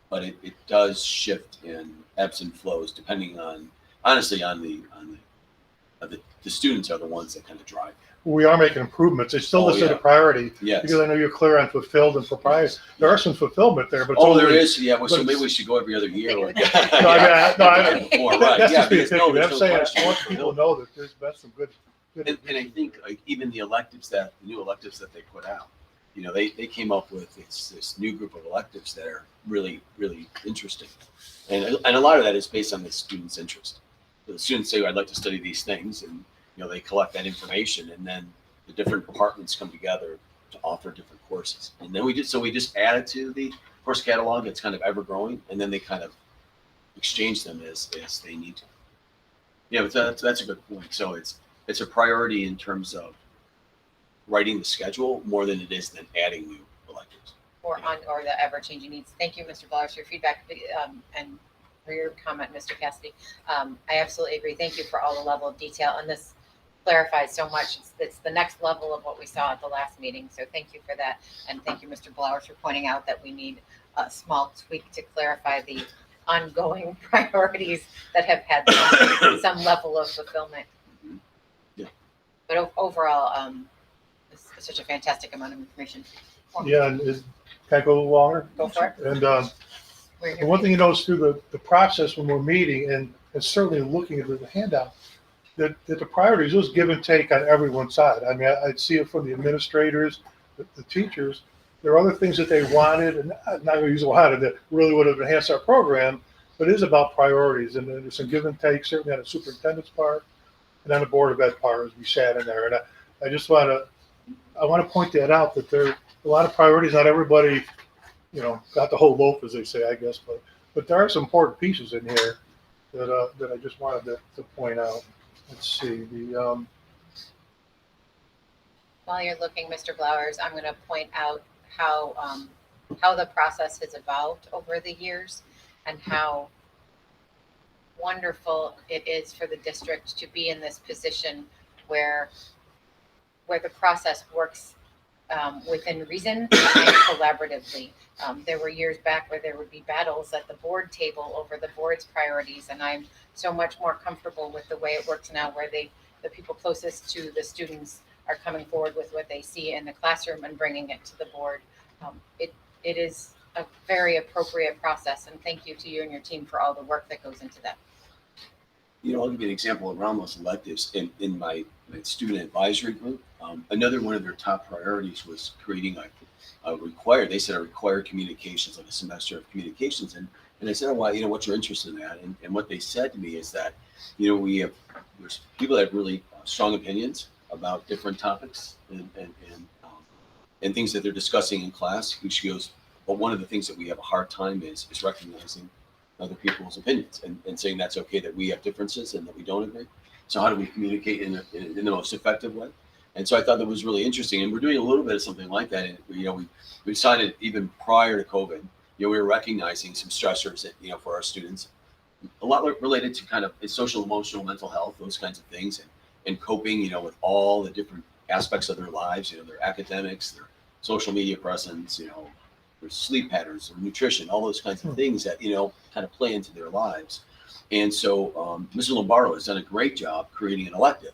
but it does shift in ebbs and flows depending on, honestly, on the students are the ones that kind of drive that. we are making improvements. It's still listed a priority. Yes. Because I know you're clear on fulfilled and proprietary. There are some fulfillment there, but it's Oh, only- there is, yeah, well, so but maybe it's- we should go every other year. Like No, I mean, Before, right, that's yeah, just being because no, picky. there's I'm no saying, question. I want people to know that there's been some good. And I think like even the new electives that they put out, you know, they came up with this new group of electives that are really, really interesting. And a lot of that is based on the student's interest. So the students say, I'd like to study these things, and, you know, they collect that information, and then the different departments come together to offer different courses. And then we just added to the course catalog. It's kind of ever growing, and then they kind of exchange them as they need to. Yeah, but that's a good point. So it's a priority in terms of writing the schedule more than it is than adding new electives. Or the ever-changing needs. Thank you, Mr. Flowers, for your feedback and for your comment, Mr. Cassidy. I absolutely agree. Thank you for all the level of detail, and this clarifies so much. It's the next level of what we saw at the last meeting. So thank you for that, and thank you, Mr. Flowers, for pointing out that we need a small tweak to clarify the ongoing priorities that have had some level of fulfillment. Yeah. But overall, it's such a fantastic amount of information. Yeah, and can I go a little longer? Go for it. And We're here the one thing you notice through the process when we're meeting and certainly looking at the handout, that the priorities was give and take on everyone's side. I mean, I'd see it from the administrators, the teachers. There are other things that they wanted, and I'm not going to use wanted, that really would have enhanced our program, but it is about priorities. And there's some give and take, certainly on the superintendent's part and on the Board of Ed part as we sat in there. And I just want to point that out, that there are a lot of priorities. Not everybody, got the whole loaf, as they say, I guess, but but there are some important pieces in here that I just wanted to point out. Let's see, While you're looking, Mr. Blowers, I'm going to point out how the process has evolved over the years and how wonderful it is for the district to be in this position where the process works within reason and collaboratively. There were years back where there would be battles at the board table over the board's priorities, and I'm so much more comfortable with the way it works now, where the people closest to the students are coming forward with what they see in the classroom and bringing it to the board. It is a very appropriate process, and thank you to you and your team for all the work that goes into that. You know, I'll give you an example around those electives. In my student advisory group, another one of their top priorities was creating a required communications, like a semester of communications. And I said, oh, well, you know, what's your interest in that? And what they said to me is that, you know, there's people that have really strong opinions about different topics and things that they're discussing in class, which goes, but one of the things that we have a hard time is recognizing other people's opinions and saying that's okay, that we have differences and that we don't agree. So how do we communicate in the most effective way? And so I thought that was really interesting. And we're doing a little bit of something like that. And, you know, we decided even prior to COVID, you know, we were recognizing some stressors that, you know, for our students, a lot related to kind of social, emotional, mental health, those kinds of things, and coping, you know, with all the different aspects of their lives, you know, their academics, their social media presence, you know, their sleep patterns, their nutrition, all those kinds of things that, you know, kind of play into their lives. And so Mr. Lombardo has done a great job creating an elective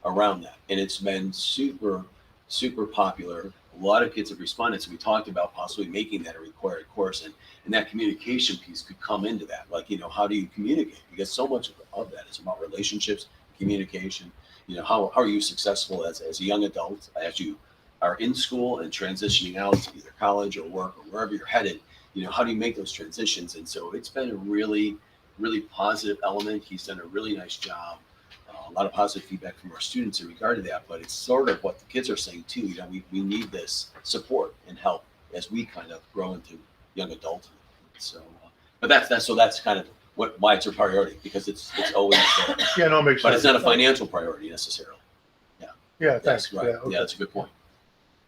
around that. And it's been super, super popular. A lot of kids have responded. So we talked about possibly making that a required course, and that communication piece could come into that. Like, you know, how do you communicate? Because so much of that is about relationships, communication. You know, how are you successful as a young adult, as you are in school and transitioning out to either college or work or wherever you're headed? You know, how do you make those transitions? And so it's been a really, really positive element. He's done a really nice job. A lot of positive feedback from our students in regard to that, but it's sort of what the kids are saying too. You know, we need this support and help as we kind of grow into young adulthood. So, but that's kind of why it's a priority, because it's always there. yeah, no, it makes sense. But it's not a financial priority necessarily. Yeah, thanks. Yes, right. Yeah, okay. Yeah, that's a good point.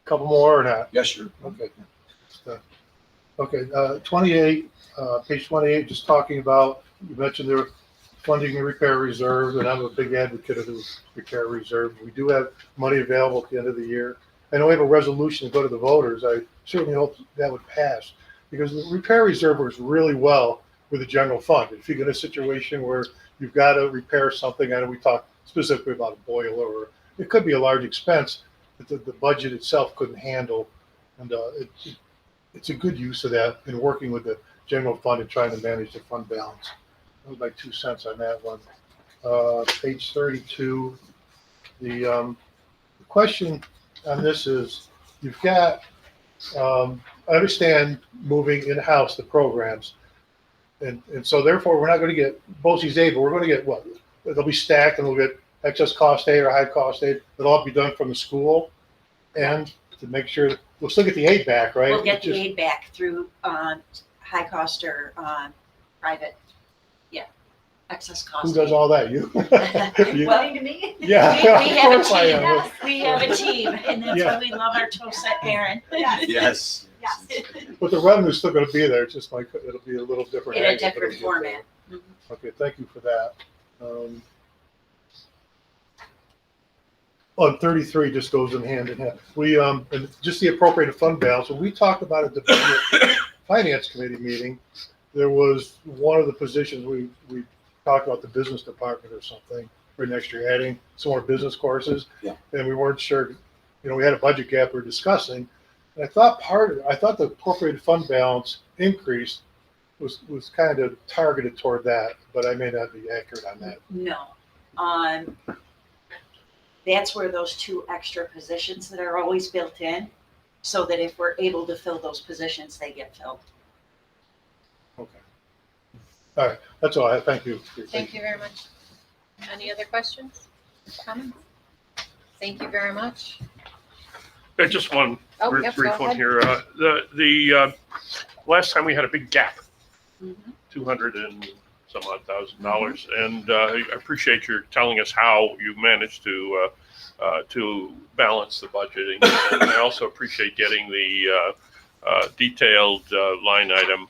Couple more or not? Yeah, sure. Okay. Okay, 28, page 28, just talking about, you mentioned there funding the repair reserve, and I'm a big advocate of the repair reserve. We do have money available at the end of the year. I know we have a resolution to go to the voters. I certainly hope that would pass, because the repair reserve works really well with the general fund. If you get a situation where you've got to repair something, I know we talked specifically about a boiler, or it could be a large expense that the budget itself couldn't handle. And it's a good use of that in working with the general fund and trying to manage the fund balance. That was my 2 cents on that one. Page 32, the question on this is, you've got, I understand moving in-house the programs, and so therefore we're not going to get BOCES aid, but we're going to get what? They'll be stacked, and we'll get excess cost aid or high cost aid. It'll all be done from the school, and to make sure we'll still get the aid back, right? We'll get the aid back through high cost or private, excess cost. Who does all that? You? You- Well, to me? Yeah. we have a of course I team. am. We have a team, and that's Yeah. why we love our Tosette Baron. Yes. Yes. But the revenue's still going to be there. It's just like, it'll be a little different. In a angle, but different it'll get there. format. Mhm. Okay, thank you for that. On 33 just goes in hand. We, and just the appropriated fund balance, when we talked about it at the budget finance committee meeting, there was one of the positions we talked about, the business department or something, for next year, adding some more business courses. Yeah. And we weren't sure, you know, we had a budget gap we were discussing. And I thought the appropriated fund balance increase was kind of targeted toward that, but I may not be accurate on that. No. That's where those 2 extra positions that are always built in, so that if we're able to fill those positions, they get filled. Okay. All right, that's all I have. Thank you. Thank you very much. Any other questions, comments? Thank you very much. Just one Oh, yep, brief go one ahead. here. The last time we had a big gap Mhm. $200 and some odd $1,000. And I appreciate your telling us how you managed to balance the budgeting. And I also appreciate getting the detailed line item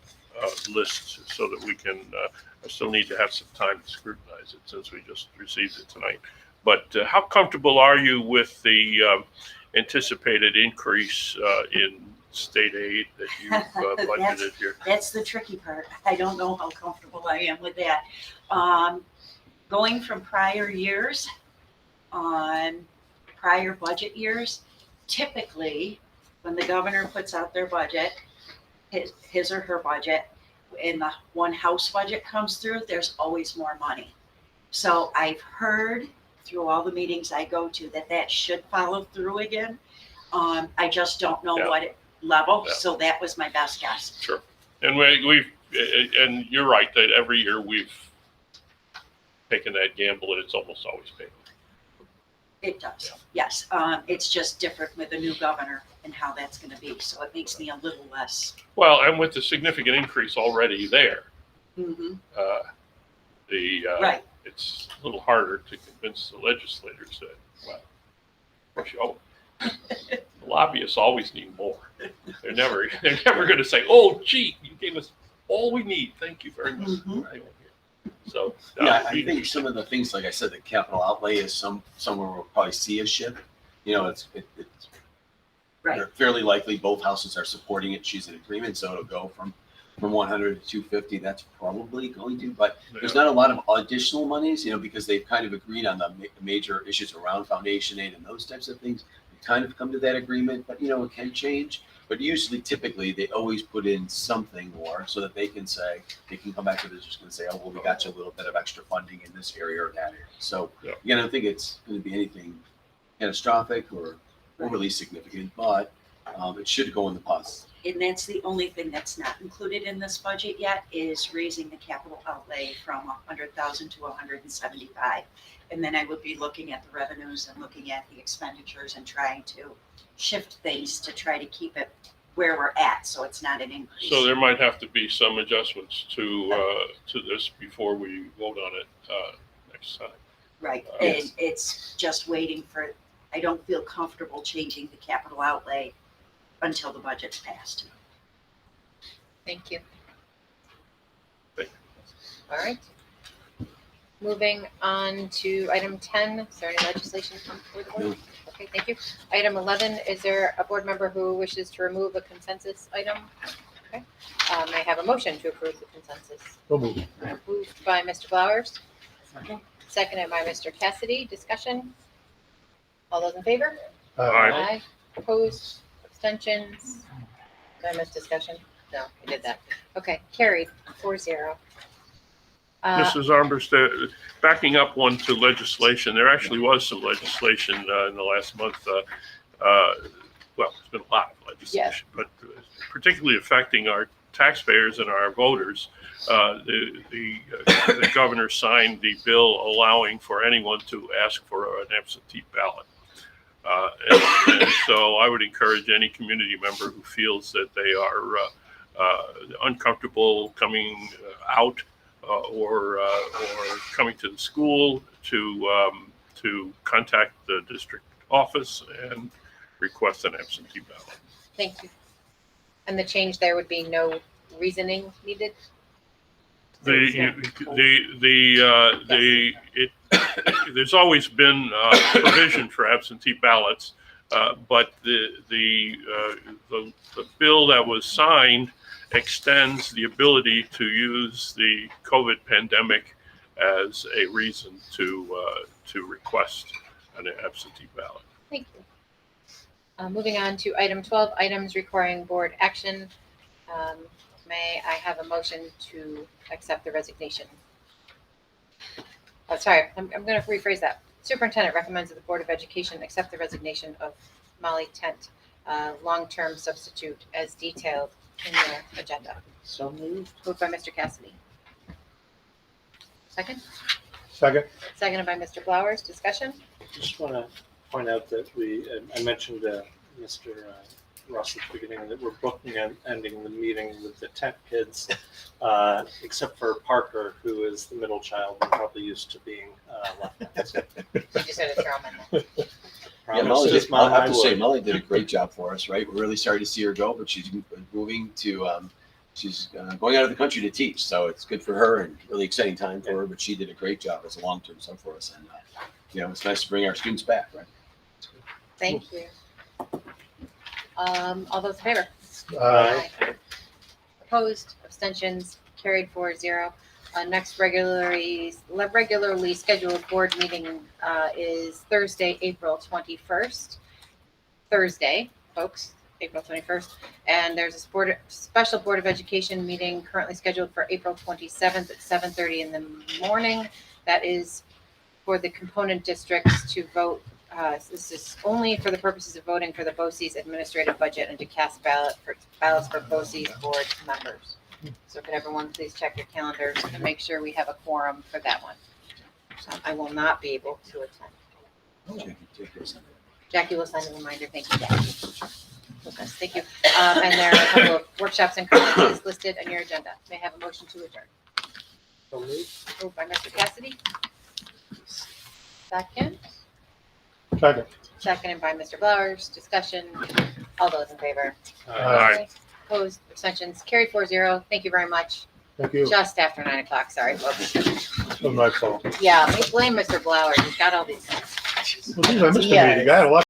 list so that we can, I still need to have some time to scrutinize it since we just received it tonight. But how comfortable are you with the anticipated increase in state aid that you've budgeted here? That's the tricky part. I don't know how comfortable I am with that. Going from prior years, prior budget years, typically, when the governor puts out their budget, his or her budget, and the one House budget comes through, there's always more money. So I've heard through all the meetings I go to that should follow through again. I just don't know what level, so that was my best guess. Sure. And and you're right that every year we've taken that gamble and it's almost always paid. It does, yes. It's just different with a new governor and how that's gonna be, so it makes me a little less. Well, and with the significant increase already there, Mm-hmm. Right. It's a little harder to convince the legislators that, well, the lobbyists always need more. They're never going to say, "Oh, gee, you gave us all we need. Thank you very much." Mm-hmm. Right? So Yeah, I think some of the things, like I said, the capital outlay is somewhere we'll probably see a shift. You know, it's Right. fairly likely both houses are supporting it. She's in agreement, so it'll go from 100 to 250. That's probably going to, but there's not a lot of additional monies, you know, because they've kind of agreed on the major issues around foundation aid and those types of things. They kind of come to that agreement, but you know, it can change. But usually, typically, they always put in something more so that they can come back to the district and say, "Oh, well, we got you a little bit of extra funding in this area or that area." So again, I don't think it's going to be anything catastrophic or overly significant, but it should go in the plus. And that's the only thing that's not included in this budget yet, is raising the capital outlay from 100,000 to 175. And then I would be looking at the revenues and looking at the expenditures and trying to shift things to try to keep it where we're at, so it's not an increase. So there might have to be some adjustments to this before we vote on it next time. Right, Yes. and it's just waiting for, I don't feel comfortable changing the capital outlay until the budget's passed. Thank you. Thank All right. Moving on to item 10, is there any legislation for the board? No. Okay, thank you. Item 11, is there a board member who wishes to remove a consensus item? Okay. May I have a motion to approve the consensus? So moved. Moved by Mr. Flowers. Seconded by Mr. Cassidy. Discussion? All those in favor? Aye. Opposed? Abstentions? Did I miss discussion? No, we did that. Okay, carried 4-0. Mrs. Armbruster, backing up one to legislation, there actually was some legislation in the last month. Well, it's been a lot of legislation, but particularly affecting our taxpayers and our voters. The governor signed the bill allowing for anyone to ask for an absentee ballot. And so I would encourage any community member who feels that they are uncomfortable coming out or coming to the school to contact the district office and request an absentee ballot. Thank you. And the change there would be no reasoning needed? There's always been provision for absentee ballots, but the bill that was signed extends the ability to use the COVID pandemic as a reason to request an absentee ballot. Thank you. Moving on to item 12, items requiring board action. May I have a motion to accept the resignation? Oh, sorry, I'm going to rephrase that. Superintendent recommends that the Board of Education accept the resignation of Molly Tent, long-term substitute, as detailed in the agenda. So moved. Moved by Mr. Cassidy. Second? Second. Seconded by Mr. Flowers. Discussion? Just want to point out that I mentioned Mr. Russ at the beginning, that we're booking and ending the meeting with the 10 kids, except for Parker, who is the middle child and probably used to being left out. You just had to throw them in there. Yeah, Promise Molly his did, I'll mom have I to say, would. Molly did a great job for us, right? We're really sorry to see her go, but she's moving to, she's going out of the country to teach. So it's good for her and really exciting time for her, but she did a great job as a long-term sub for us. And, it's nice to bring our students back, right? Thank you. All those in favor? Aye. Opposed, abstentions, carried 4-0. Next regularly scheduled board meeting is Thursday, April 21st. Thursday, folks, April 21st. And there's a special Board of Education meeting currently scheduled for April 27th at 7:30 in the morning. That is for the component districts to vote. This is only for the purposes of voting for the BOCES administrative budget and to cast ballots for BOCES board members. So could everyone please check your calendars and make sure we have a quorum for that one. I will not be able to attend. Jackie will send a reminder. Thank you, Jackie. Okay, thank you. And there are a couple of workshops and conferences listed on your agenda. May I have a motion to adjourn? Moved by Mr. Cassidy. Second. Second. Seconded by Mr. Blowers. Discussion. All those in favor? Aye. Opposed, abstentions, carried 4-0. Thank you very much. Thank you. Just after 9 o'clock, sorry, folks. It was my fault. Yeah, we blame Mr. Blowers. He's got all these. Well, geez, I missed the Yes. meeting. I had a lot